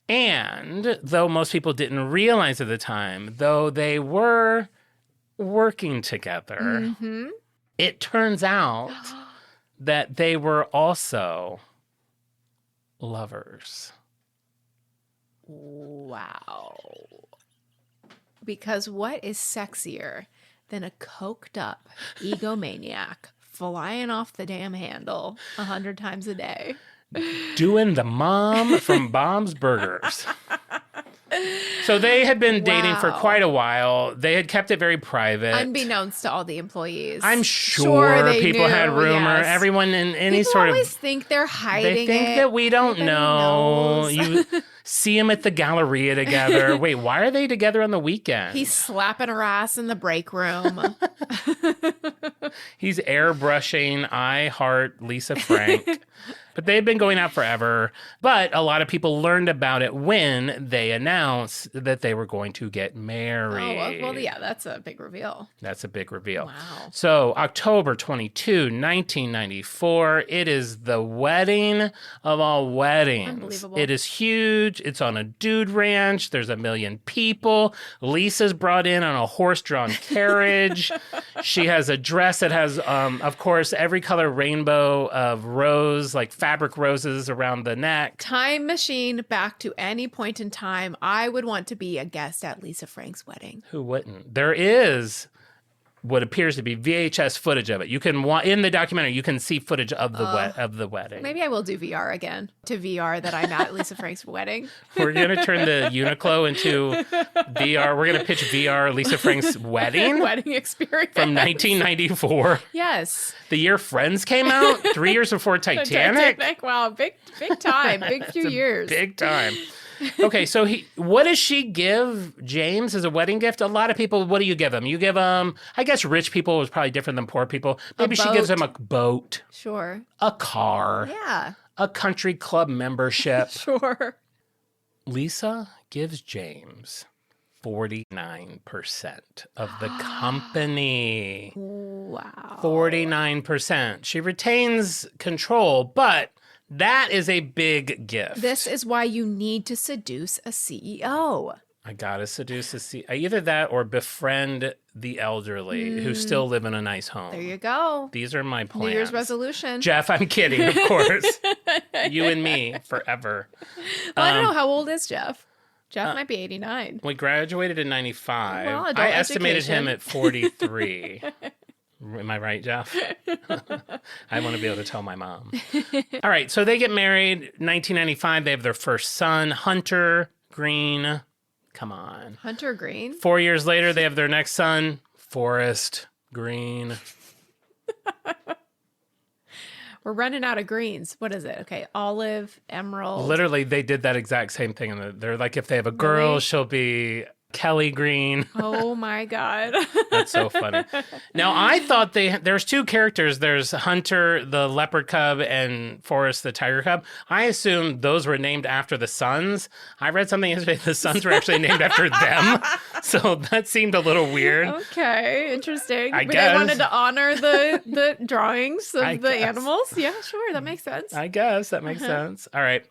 And though most people didn't realize at the time, though they were working together, it turns out that they were also lovers. Wow. Because what is sexier than a coked up egomaniac flying off the damn handle 100 times a day? Doing the mom from Bob's Burgers. So they had been dating for quite a while. They had kept it very private. Unbeknownst to all the employees. I'm sure people had rumor. Yes. Everyone in any People sort of... always think they're hiding They think it. that we don't Everybody know. knows. You see them at the Galleria together. Wait, why are they together on the weekend? He's slapping her ass in the break room. He's airbrushing I Heart Lisa Frank. But they've been going out forever. But a lot of people learned about it when they announced that they were going to get married. Oh, well, yeah, that's a big reveal. That's a big reveal. Wow. So October 22, 1994, it is the wedding of all weddings. Unbelievable. It is huge. It's on a dude ranch. There's 1 million people. Lisa's brought in on a horse-drawn carriage. She has a dress that has, of course, every color rainbow of rose, like fabric roses around the neck. Time machine back to any point in time. I would want to be a guest at Lisa Frank's wedding. Who wouldn't? There is what appears to be VHS footage of it. You can in the documentary, you can see footage of the wedding. Maybe I will do VR again to VR that I'm at Lisa Frank's wedding. We're gonna turn the Uniqlo into VR. We're gonna pitch VR Lisa Frank's wedding Wedding experience. from 1994, Yes. the year Friends came out, 3 years before Titanic. Wow, big time, big few years. Big time. Okay, so what does she give James as a wedding gift? A lot of people, what do you give him? You give him, I guess rich people was probably different than poor people. Maybe she gives him a boat, Sure. a car, Yeah. a country club membership. Sure. Lisa gives James 49% of the company. Wow. 49%. She retains control, but that is a big gift. This is why you need to seduce a CEO. I gotta seduce the either that or befriend the elderly who still live in a nice home. There you go. These are my plans. New Year's resolution. Jeff, I'm kidding, of course. You and me forever. Well, I don't know. How old is Jeff? Jeff might be 89. We graduated in 95. Well, adult I estimated him education. at 43. Am I right, Jeff? I want to be able to tell my mom. All right, so they get married. 1995, they have their first son, Hunter Green. Come on. Hunter Green? 4 years later, they have their next son, Forrest Green. We're running out of greens. What is it? Okay, olive, emerald. Literally, they did that exact same thing. And they're like, if they have a girl, Really? she'll be Kelly Green. Oh my God. That's so funny. Now, I thought there's two characters. There's Hunter, the leopard cub, and Forrest, the tiger cub. I assumed those were named after the sons. I read something yesterday. The sons were actually named after them. So that seemed a little weird. Okay, interesting. I But guess. they wanted to honor the drawings of I the guess. animals. Yeah, sure. That makes sense. I guess that makes sense. All right.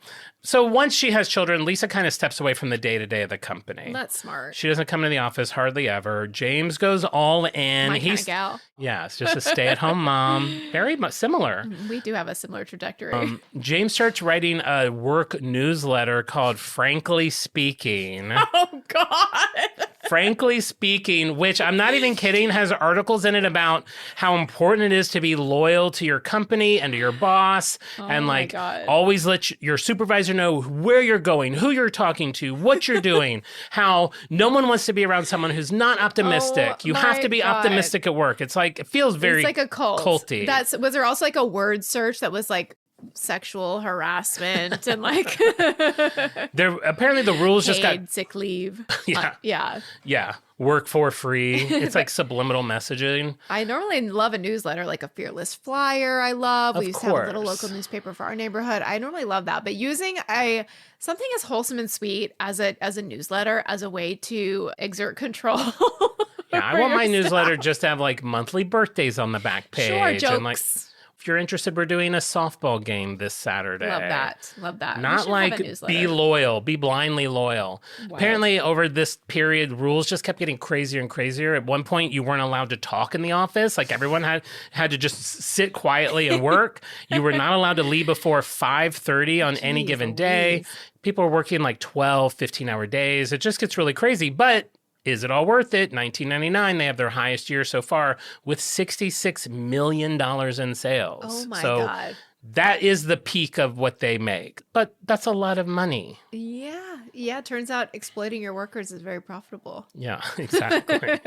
So once she has children, Lisa kind of steps away from the day-to-day of the company. That's smart. She doesn't come to the office hardly ever. James goes all in. My kind of gal. Yeah, it's just a stay-at-home mom. Very much similar. We do have a similar trajectory. James starts writing a work newsletter called Frankly Speaking. Oh, God. Frankly Speaking, which I'm not even kidding, has articles in it about how important it is to be loyal to your company and to your boss. And my like God. always let your supervisor know where you're going, who you're talking to, what you're doing, how no one wants to be around someone who's not optimistic. Oh, You have to my be God. optimistic at work. It's like, it feels very It's like a cult. culty. Was there also like a word search that was like sexual harassment and like There apparently the rules just got paid sick leave? Yeah. Yeah. Yeah, work for free. It's like subliminal messaging. I normally love a newsletter, like a fearless flyer. I love. Of We used to have a little course. local newspaper for our neighborhood. I normally love that, but using something as wholesome and sweet as a newsletter as a way to exert control. Yeah, I over want my yourself. newsletter just to have like monthly birthdays on the back page. Sure, And like, jokes. if you're interested, we're doing a softball game this Saturday. Love that. Love that. We Not should have a like newsletter. be loyal, be blindly loyal. Wild. Apparently, over this period, rules just kept getting crazier and crazier. At one point, you weren't allowed to talk in the office. Like everyone had to just sit quietly and work. You were not allowed to leave before 5:30 on any given day. People are working like 12, 15-hour days. It just gets really crazy. But is it all worth it? 1999, they have their highest year so far with $66 million in sales. Oh my so God. that is the peak of what they make. But that's a lot of money. Yeah. Yeah. Turns out exploiting your workers is very profitable. Yeah, exactly.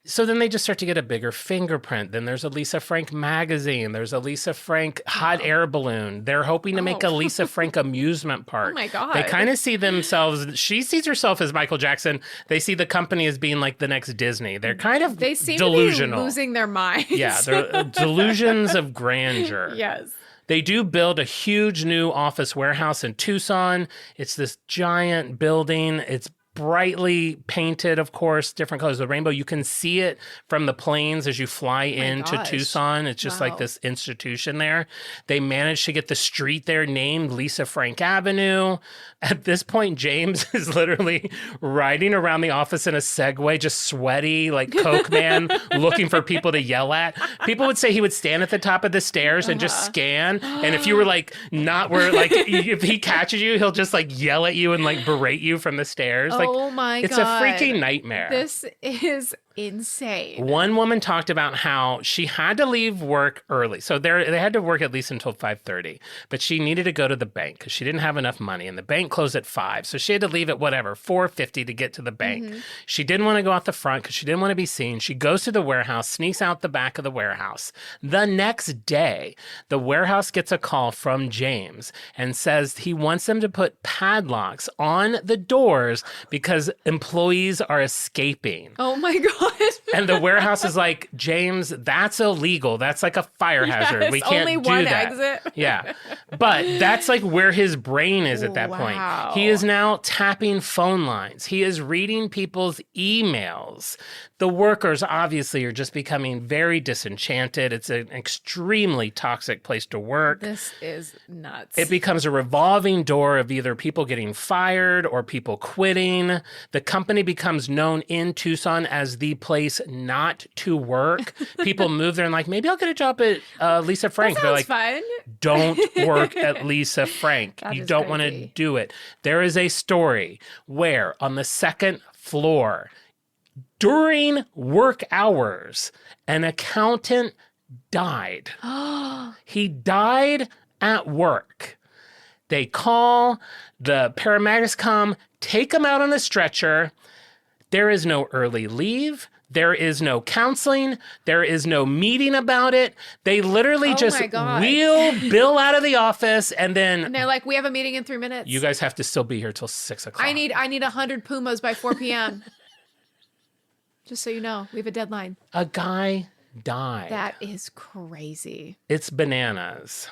So then they just start to get a bigger fingerprint. Then there's a Lisa Frank magazine. There's a Lisa Frank hot air balloon. They're hoping to make a Lisa Frank amusement park. Oh my God. They kind of see themselves, she sees herself as Michael Jackson. They see the company as being like the next Disney. They're kind of They seem delusional. to be losing their minds. Yeah, they're delusions of grandeur. Yes. They do build a huge new office warehouse in Tucson. It's this giant building. It's brightly painted, of course, different colors of the rainbow. You can see it from the planes as you fly into gosh. Tucson. It's just like this institution there. They managed to get the street there named Lisa Frank Avenue. At this point, James is literally riding around the office in a Segway, just sweaty, like Coke man, looking for people to yell at. People would say he would stand at the top of the stairs and just scan. And if you were like not where, like, if he catches you, he'll just like yell at you and like berate you from the stairs. Like, oh my God. it's a freaking nightmare. This is insane. One woman talked about how she had to leave work early. So they had to work at least until 5:30, but she needed to go to the bank because she didn't have enough money and the bank closed at 5. So she had to leave at 4:50 to get to the bank. She didn't want to go out the front because she didn't want to be seen. She goes to the warehouse, sneaks out the back of the warehouse. The next day, the warehouse gets a call from James and says he wants them to put padlocks on the doors because employees are escaping. Oh my God. And the warehouse is like, James, that's illegal. That's like a fire hazard. We can't only do one that. exit. Yeah. But that's like where his brain is at that point. He is now tapping phone lines. He is reading people's emails. The workers obviously are just becoming very disenchanted. It's an extremely toxic place to work. This is nuts. It becomes a revolving door of either people getting fired or people quitting. The company becomes known in Tucson as the place not to work. People move there and like, maybe I'll get a job at Lisa Frank. They're like, fun. don't work at Lisa Frank. You don't want to do it. There is a story where on the second floor, during work hours, an accountant died. He died at work. They call, the paramedics come, take him out on a stretcher. There is no early leave. There is no counseling. There is no meeting about it. They literally just wheel Bill out of the office and then... And they're like, we have a meeting in 3 minutes. You guys have to still be here till 6 o'clock. I need 100 Pumas by 4 p.m. Just so you know, we have a deadline. A guy died. That is crazy. It's bananas.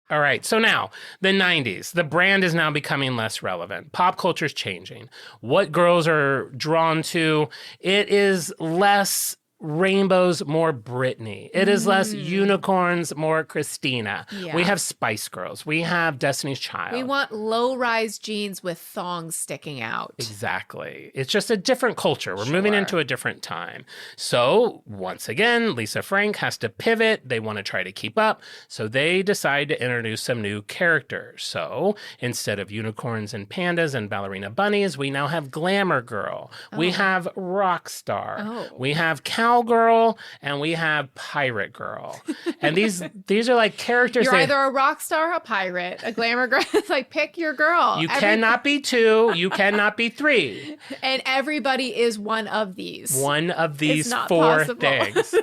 All right, so now, the 90s. The brand is now becoming less relevant. Pop culture is changing. What girls are drawn to, it is less rainbows, more Britney. It is less unicorns, more Christina. Yeah. We have Spice Girls. We have Destiny's Child. We want low-rise jeans with thongs sticking out. Exactly. It's just a different culture. We're moving into a different time. So once again, Lisa Frank has to pivot. They want to try to keep up. So they decide to introduce some new characters. So instead of unicorns and pandas and ballerina bunnies, we now have Glamour Girl. We have Rock Star. We have Cowgirl, and we have Pirate Girl. And these are like characters. You're either a rock star, a pirate, a glamour girl. It's like, pick your girl. You cannot be 2. You cannot be 3. And everybody is one of these. One of these 4 possible. things.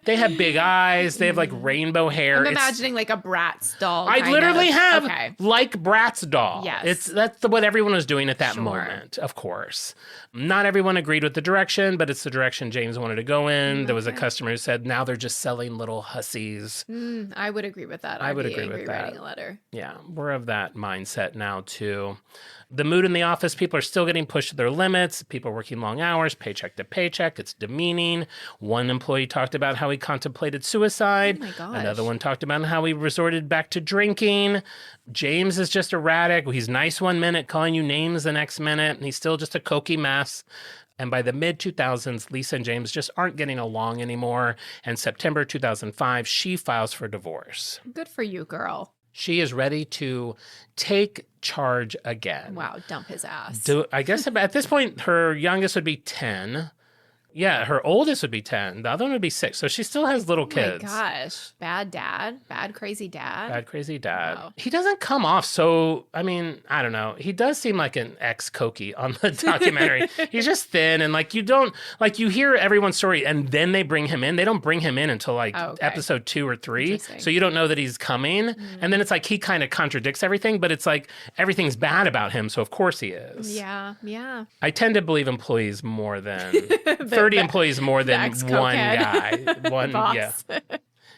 They have big eyes. They have like rainbow hair. I'm imagining like a Bratz doll. I literally have Okay. like Bratz doll. Yes. That's what everyone was doing at that moment, of course. Not everyone agreed with the direction, but it's the direction James wanted to go in. There was a customer who said, now they're just selling little hussies. I would agree with that. I would I'd be agree angry with that. Writing a letter. Yeah, we're of that mindset now too. The mood in the office, people are still getting pushed to their limits. People are working long hours, paycheck to paycheck. It's demeaning. One employee talked about how he he contemplated suicide. Oh my gosh. Another one talked about how he resorted back to drinking. James is just erratic. He's nice one minute, calling you names the next minute. And he's still just a cokey mess. And by the mid-2000s, Lisa and James just aren't getting along anymore. And September 2005, she files for divorce. Good for you, girl. She is ready to take charge again. Wow, dump his ass. I guess at this point, her youngest would be 10. Yeah, her oldest would be 10. The other one would be 6. So she still has little kids. Oh my gosh. Bad dad. Bad crazy dad. Bad crazy dad. Wow. He doesn't come off so, I mean, I don't know. He does seem like an ex-Cokie on the documentary. He's just thin and like you hear everyone's story and then they bring him in. They don't bring him in until like episode 2 or 3. So you don't know that he's coming. And then it's like he kind of contradicts everything, but it's like everything's bad about him. So of course he is. Yeah. I tend to believe employees more than 30 employees more than one guy. One, yeah.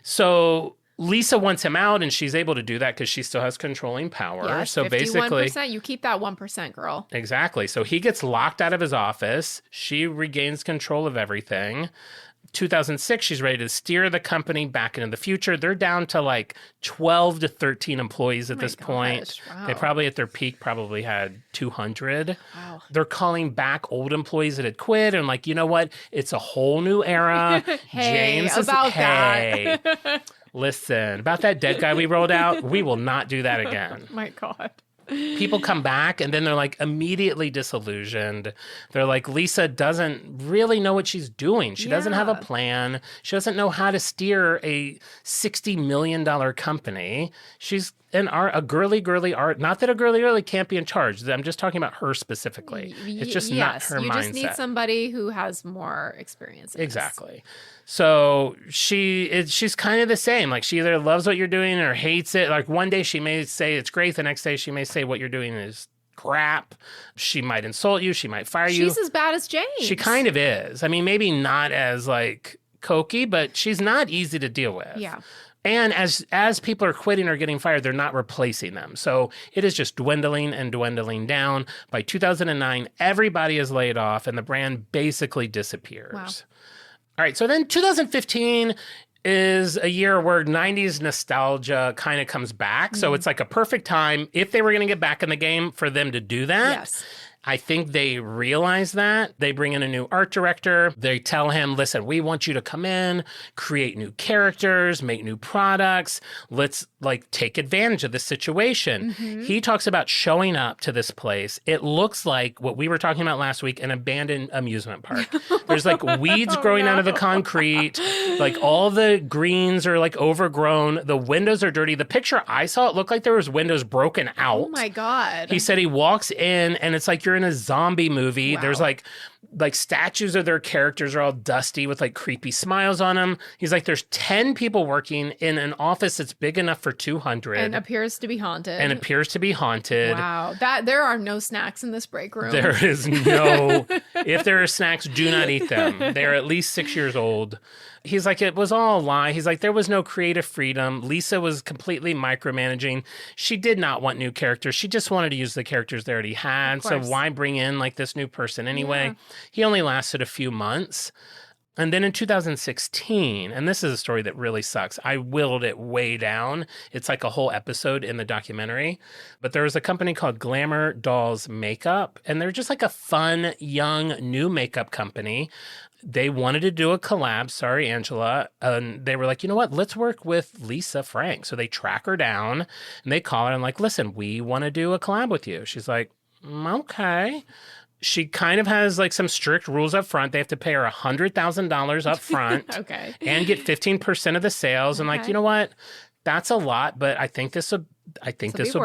So Lisa wants him out, and she's able to do that because she still has controlling power. Yes, so 51%, basically, you keep that 1%, girl. Exactly. So he gets locked out of his office. She regains control of everything. 2006, she's ready to steer the company back into the future. They're down to like 12 to 13 employees at this point. Wow. They probably at their peak probably had 200. Wow. They're calling back old employees that had quit and like, you know what? It's a whole new era. Hey, that. Listen, about that dead guy we rolled out, we will not do that again. Oh my God. People come back and then they're like immediately disillusioned. They're like, Lisa doesn't really know what she's doing. She doesn't have a plan. She doesn't know how to steer a $60 million company. She's a girly art. Not that a girly can't be in charge. I'm just talking about her specifically. It's just not her mindset. You just need somebody who has more experience. Exactly. So she's kind of the same. Like she either loves what you're doing or hates it. Like one day she may say it's great. The next day she may say what you're doing is crap. She might insult you. She might fire you. She's as bad as James. She kind of is. I mean, maybe not as like Cokie, but she's not easy to deal with. Yeah. And as people are quitting or getting fired, they're not replacing them. So it is just dwindling and dwindling down. By 2009, everybody is laid off and the brand basically disappears. Wow. All right, so then 2015 is a year where 90s nostalgia kind of comes back. So it's like a perfect time, if they were going to get back in the game, for them to do that. Yes. I think they realize that. They bring in a new art director. They tell him, listen, we want you to come in, create new characters, make new products. Let's like take advantage of this situation. Mm-hmm. He talks about showing up to this place. It looks like what we were talking about last week, an abandoned amusement park. There's like weeds growing out of the concrete. Like all the greens are like overgrown. The windows are dirty. The picture I saw, it looked like there was windows broken out. Oh my God. He said he walks in and it's like you're in a zombie movie. Wow. There's like statues of their characters are all dusty with like creepy smiles on them. He's like, there's 10 people working in an office that's big enough for 200. And appears to be haunted. Wow. There are no snacks in this break room. There is no, if there are snacks, do not eat them. They're at least 6 years old. He's like, it was all a lie. He's like, there was no creative freedom. Lisa was completely micromanaging. She did not want new characters. She just wanted to use the characters they already had. So why bring in like this new person anyway? Yeah. He only lasted a few months. And then in 2016, and this is a story that really sucks, I whittled it way down. It's like a whole episode in the documentary. But there was a company called Glamour Dolls Makeup, and they're just like a fun, young, new makeup company. They wanted to do a collab, sorry, Angela, and they were like, you know what, let's work with Lisa Frank. So they track her down, and they call her and like, listen, we want to do a collab with you. She's like, okay. She kind of has like some strict rules up front. They have to pay her $100,000 up front okay. and get 15% of the sales. And like, you know what? That's a lot, but I think this will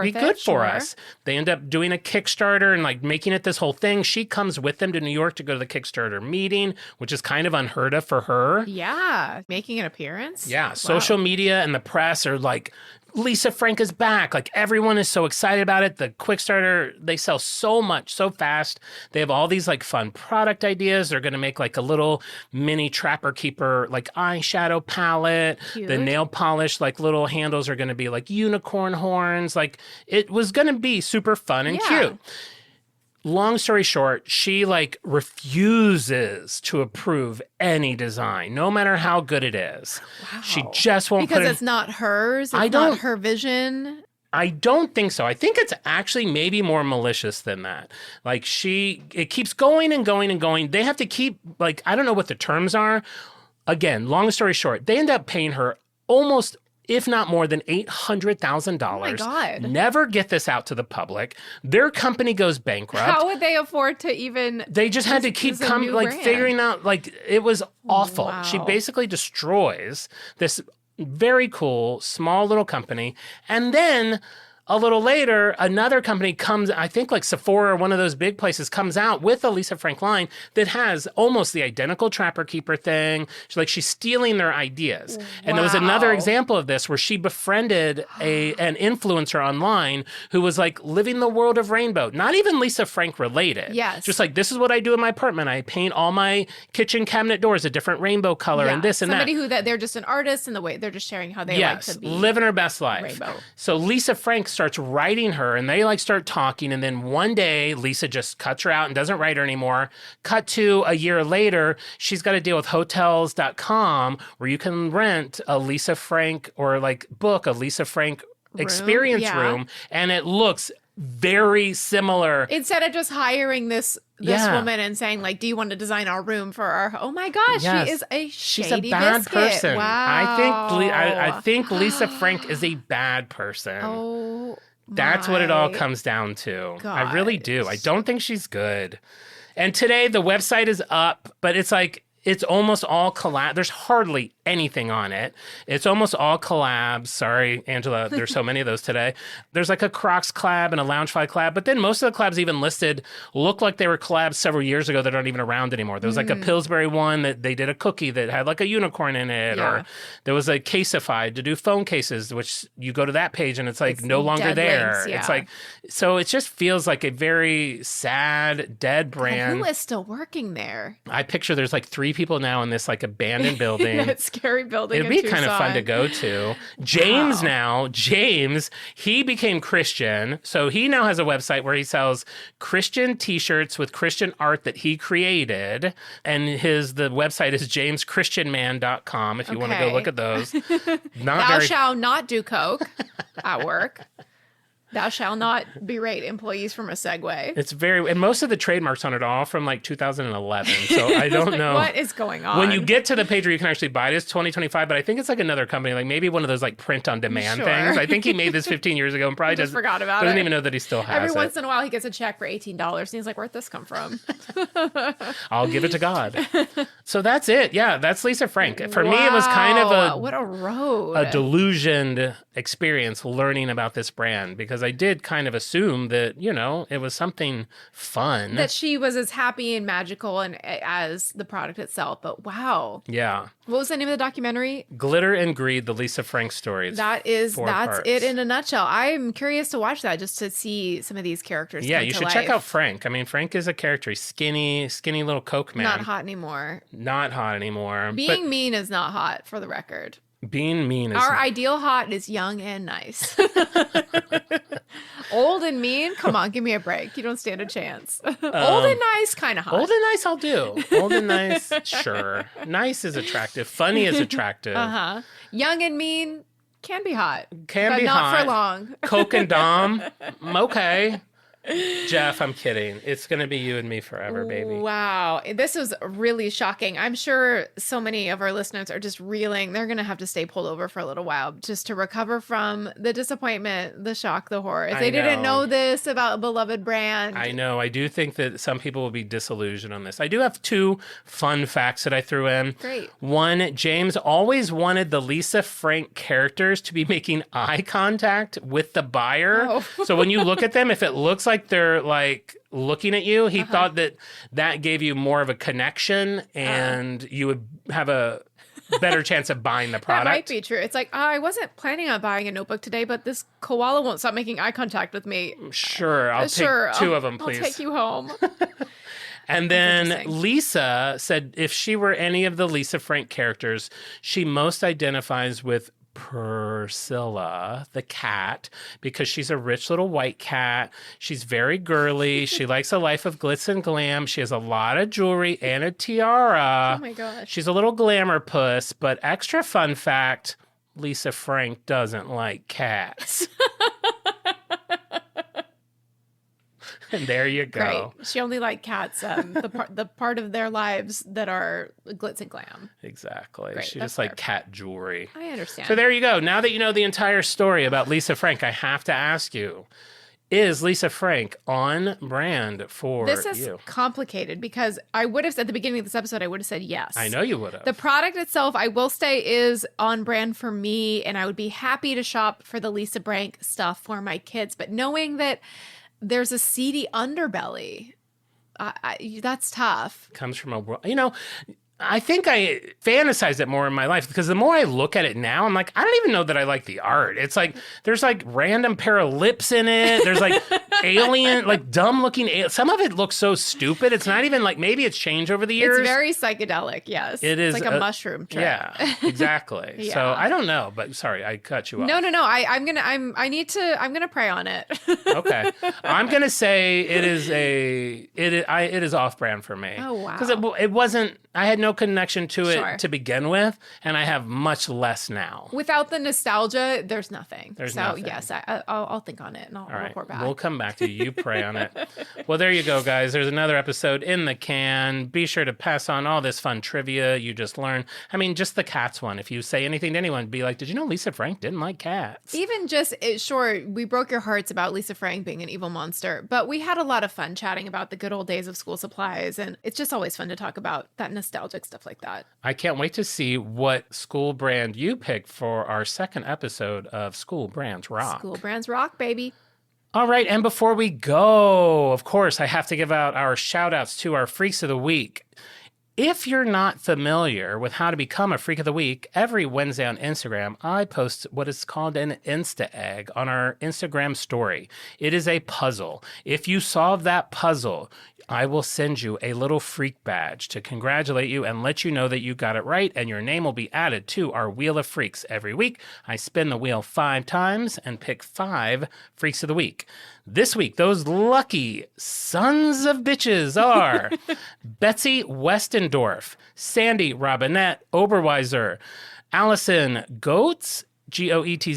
be good for us. They end up doing a Kickstarter and like making it this whole thing. She comes with them to New York to go to the Kickstarter meeting, which is kind of unheard of for her. Yeah. Making an appearance. Yeah. Wow. Social media and the press are like, Lisa Frank is back. Like everyone is so excited about it. The Quickstarter, they sell so much, so fast. They have all these like fun product ideas. They're going to make like a little mini Trapper Keeper, like eyeshadow palette. Cute. The nail polish, like little handles are going to be like unicorn horns. Like it was going to be super fun and cute. long story short, she like refuses to approve any design, no matter how good it is. Wow. She just won't because put it's not hers. It's I not don't- her vision. I don't think so. I think it's actually maybe more malicious than that. Like it keeps going and going and going. They have to keep, like, I don't know what the terms are. Again, long story short, they end up paying her almost, if not more than $800,000. Oh my God. Never get this out to the public. Their company goes bankrupt. How would they afford to even? They just had to This keep is a new brand. figuring out, like, it was awful. Wow. She basically destroys this very cool, small little company. And then a little later, another company comes, I think like Sephora or one of those big places comes out with a Lisa Frank line that has almost the identical Trapper Keeper thing. She's stealing their ideas. And there was another Wow. example of this where she befriended an influencer online who was like living the world of rainbow. Not even Lisa Frank related. Yes. Just like, this is what I do in my apartment. I paint all my kitchen cabinet doors a different rainbow color and this and Somebody that. they're just an artist in the way they're just sharing how they like to be. living her best life. Rainbow. So Lisa Frank starts writing her and they like start talking. And then one day Lisa just cuts her out and doesn't write her anymore. Cut to a year later, she's got to deal with hotels.com where you can rent a Lisa Frank or like book a Lisa Frank experience Yeah. room. And it looks very similar. Instead of just hiring this Yeah. woman and saying like, "Do you want to design our room for our?" Oh my gosh, Yes. she is a She's shady a bad biscuit. person. Wow. I think Lisa Frank is a bad person. Oh, That's what it all my comes down to. I really do. I gosh. don't think she's good. And today the website is up, but it's like, it's almost all collab. There's hardly anything on it. It's almost all collabs. Sorry, Angela, there's so many of those today. There's like a Crocs collab and a Loungefly collab, but then most of the collabs even listed look like they were collabs several years ago that aren't even around anymore. There was like a Pillsbury one that they did a cookie that had like a unicorn in it, Yeah. or there was a Caseify to do phone cases, which you go to that page and it's like no longer dead there. links, yeah. It's like, so it just feels like a very sad, dead But brand. who is still working there? I picture there's like 3 people now in this like abandoned building. That scary building. It'd in be kind of fun to Tucson. go to. James, he became Christian. So he now has a website where he sells Christian t-shirts with Christian art that he created. And the website is jameschristianman.com if you want to go Okay. look at those. Thou shalt not do coke at work. Thou shalt not berate employees from a Segway. It's and most of the trademarks on it are all from like 2011. So I don't know. What is going on? When you get to the page where you can actually buy it, it's 2025, but I think it's like another company, like maybe one of those like print on demand Sure. things. I think he made this 15 years ago and probably just forgot about doesn't it. even know that he still has Every it. once in a while, he gets a check for $18, and he's like, "Where'd this come from?" I'll give it to God. So that's it. Yeah, that's Lisa Frank. For me, it was kind of Wow, what a road. a delusioned experience learning about this brand because I did kind of assume that, it was something fun. that she was as happy and magical and as the product itself. But wow, Yeah. what was the name of the documentary? Glitter and Greed, the Lisa Frank story. It's That's 4 parts. it in a nutshell. I'm curious to watch that just to see some of these characters. Yeah, come you to should life. check out Frank. I mean, Frank is a character. He's skinny little Coke man. Not hot anymore. Not hot anymore. Being mean is not hot, for the record. but being mean is Our ideal hot is young and nice. Old and mean? Come on, give me a break. You don't stand a chance. Old and nice, kind of hot. Old and nice, I'll do. Old and nice, sure. Nice is attractive. Funny is attractive. Uh-huh. Young and mean can be hot. Can but be not hot. for long. Coke and Dom, okay. Jeff, I'm kidding. It's going to be you and me forever, baby. Wow. This was really shocking. I'm sure so many of our listeners are just reeling. They're going to have to stay pulled over for a little while just to recover from the disappointment, the shock, the horror. If I they didn't know. know this about a beloved brand. I know. I do think that some people will be disillusioned on this. I do have 2 fun facts that I threw in. Great. One, James always wanted the Lisa Frank characters to be making eye contact with the buyer. Oh. So when you look at them, if it looks like they're like looking at you, he Uh-huh. thought that gave you more of a connection and you would have a better chance of buying the That product. might be true. It's like, I wasn't planning on buying a notebook today, but this koala won't stop making eye contact with me. Sure, I'll Sure, take 2 of them, please. I'll take you home. And then interesting. Lisa said if she were any of the Lisa Frank characters, she most identifies with Priscilla, the cat, because she's a rich little white cat. She's very girly. She likes a life of glitz and glam. She has a lot of jewelry and a tiara. Oh my gosh. She's a little glamour puss, but extra fun fact, Lisa Frank doesn't like cats. And there you go. Great. She only liked cats, the part of their lives that are glitz and glam. Exactly. Great, She that's just like fair. cat jewelry. I understand. So there you go. Now that you know the entire story about Lisa Frank, I have to ask you, is Lisa Frank on brand for This is you? complicated because I would have said at the beginning of this episode, I would have said yes. I know you would have. The product itself, I will say, is on brand for me, and I would be happy to shop for the Lisa Frank stuff for my kids. But knowing that there's a seedy underbelly, that's tough. Comes from a world, I think I fantasize it more in my life because the more I look at it now, I'm like, I don't even know that I like the art. It's like, there's like random pair of lips in it. There's like alien, like dumb looking. Some of it looks so stupid. It's not even like, maybe it's changed over the years. It's very psychedelic, yes. It is. It's like a mushroom trip. Yeah, exactly. Yeah. So I don't know, but sorry, I cut you off. No. I'm gonna pray on it. Okay. I'm going to say it is off brand for me. Oh, wow. Because it wasn't, I had no connection to it Sure. to begin with, and I have much less now. Without the nostalgia, there's nothing. There's so nothing. yes, I'll think on it and I'll All right. report back. We'll come back to you. You pray on it. Well, there you go, guys. There's another episode in the can. Be sure to pass on all this fun trivia you just learned. I mean, just the cats one. If you say anything to anyone, be like, did you know Lisa Frank didn't like cats? Even just, sure, we broke your hearts about Lisa Frank being an evil monster, but we had a lot of fun chatting about the good old days of school supplies, and it's just always fun to talk about that nostalgic stuff like that. I can't wait to see what school brand you picked for our second episode of School Brands Rock. School brands rock, baby. All right, and before we go, of course, I have to give out our shout outs to our Freaks of the Week. If you're not familiar with how to become a Freak of the Week, every Wednesday on Instagram, I post what is called an Insta Egg on our Instagram story. It is a puzzle. If you solve that puzzle, I will send you a little freak badge to congratulate you and let you know that you got it right, and your name will be added to our Wheel of Freaks. Every week, I spin the wheel 5 times and pick 5 Freaks of the Week. This week, those lucky sons of bitches are Betsy Westendorf, Sandy Robinette Oberweiser, Allison Goetz, Goetz,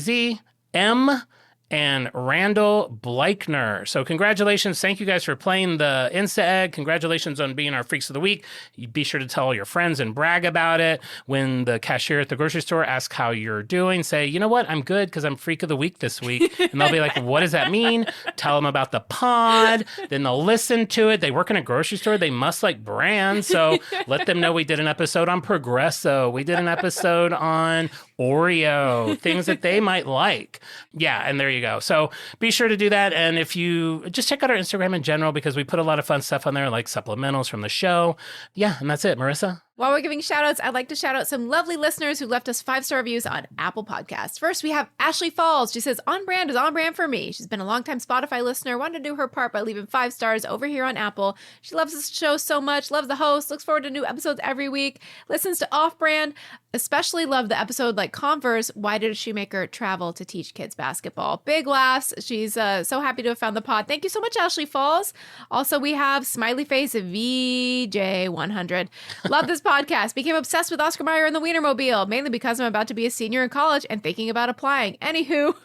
M, and Randall Bleichner. So congratulations. Thank you guys for playing the Insta Egg. Congratulations on being our Freaks of the Week. You be sure to tell your friends and brag about it. When the cashier at the grocery store asks how you're doing, say, you know what? I'm good because I'm Freak of the Week this week. And they'll be like, what does that mean? Tell them about the pod. Then they'll listen to it. They work in a grocery store. They must like brands. So let them know we did an episode on Progresso. We did an episode on Oreo, things that they might like. Yeah, and there you go. So be sure to do that. And if you just check out our Instagram in general, because we put a lot of fun stuff on there, like supplementals from the show. Yeah, and that's it. Marissa? While we're giving shout outs, I'd like to shout out some lovely listeners who left us 5-star reviews on Apple Podcasts. First, we have Ashley Falls. She says, on brand is on brand for me. She's been a longtime Spotify listener, wanted to do her part by leaving 5 stars over here on Apple. She loves this show so much, loves the host, looks forward to new episodes every week, listens to Off Brand, especially love the episode like Converse, Why Did a Shoemaker Travel to Teach Kids Basketball? Big laughs. She's so happy to have found the pod. Thank you so much, Ashley Falls. Also, we have Smiley Face VJ100. Love this podcast. Became obsessed with Oscar Mayer and the Wienermobile, mainly because I'm about to be a senior in college and thinking about applying. Anywho,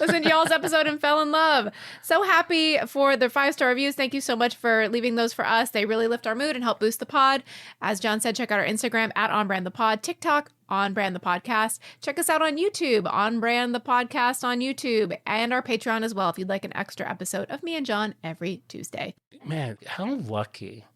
listened to y'all's episode and fell in love. So happy for the 5-star reviews. Thank you so much for leaving those for us. They really lift our mood and help boost the pod. As John said, check out our Instagram at OnBrandThePod, TikTok, On Brand the Podcast. Check us out on YouTube, On Brand the Podcast on YouTube, and our Patreon as well if you'd like an extra episode of me and John every Tuesday. Man, how lucky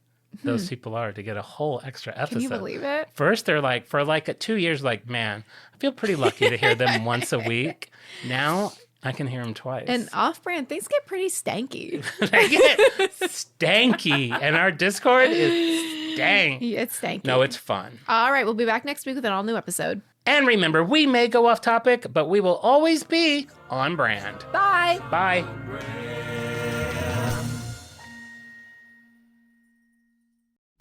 those people are to get a whole extra episode. Can you believe it? First, they're like, for like 2 years, like, man, I feel pretty lucky to hear them once a week. Now I can hear them twice. And off-brand, things get pretty stanky. They get stanky. And our Discord is stank. It's stanky. No, it's fun. All right, we'll be back next week with an all-new episode. And remember, we may go off topic, but we will always be on brand. Bye. Bye.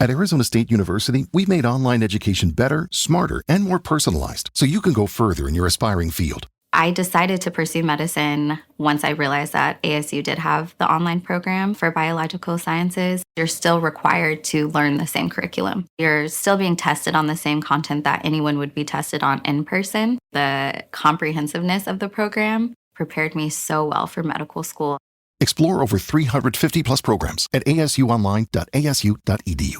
At Arizona State University, we've made online education better, smarter, and more personalized so you can go further in your aspiring field. I decided to pursue medicine once I realized that ASU did have the online program for biological sciences. You're still required to learn the same curriculum. You're still being tested on the same content that anyone would be tested on in person. The comprehensiveness of the program prepared me so well for medical school. Explore over 350 plus programs at asuonline.asu.edu.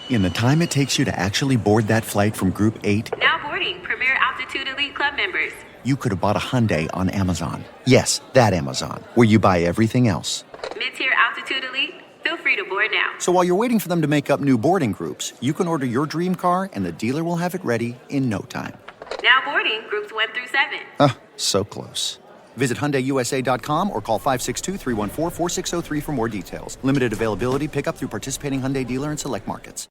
In the time it takes you to actually board that flight from Group 8, Now boarding Premier Altitude Elite Club members. you could have bought a Hyundai on Amazon. Yes, that Amazon, where you buy everything else. Mid-tier Altitude Elite, feel free to board now. So while you're waiting for them to make up new boarding groups, you can order your dream car and the dealer will have it ready in no time. Now boarding groups 1 through 7. So close. Visit HyundaiUSA.com or call 562-314-4603 for more details. Limited availability, pickup through participating Hyundai dealer in select markets.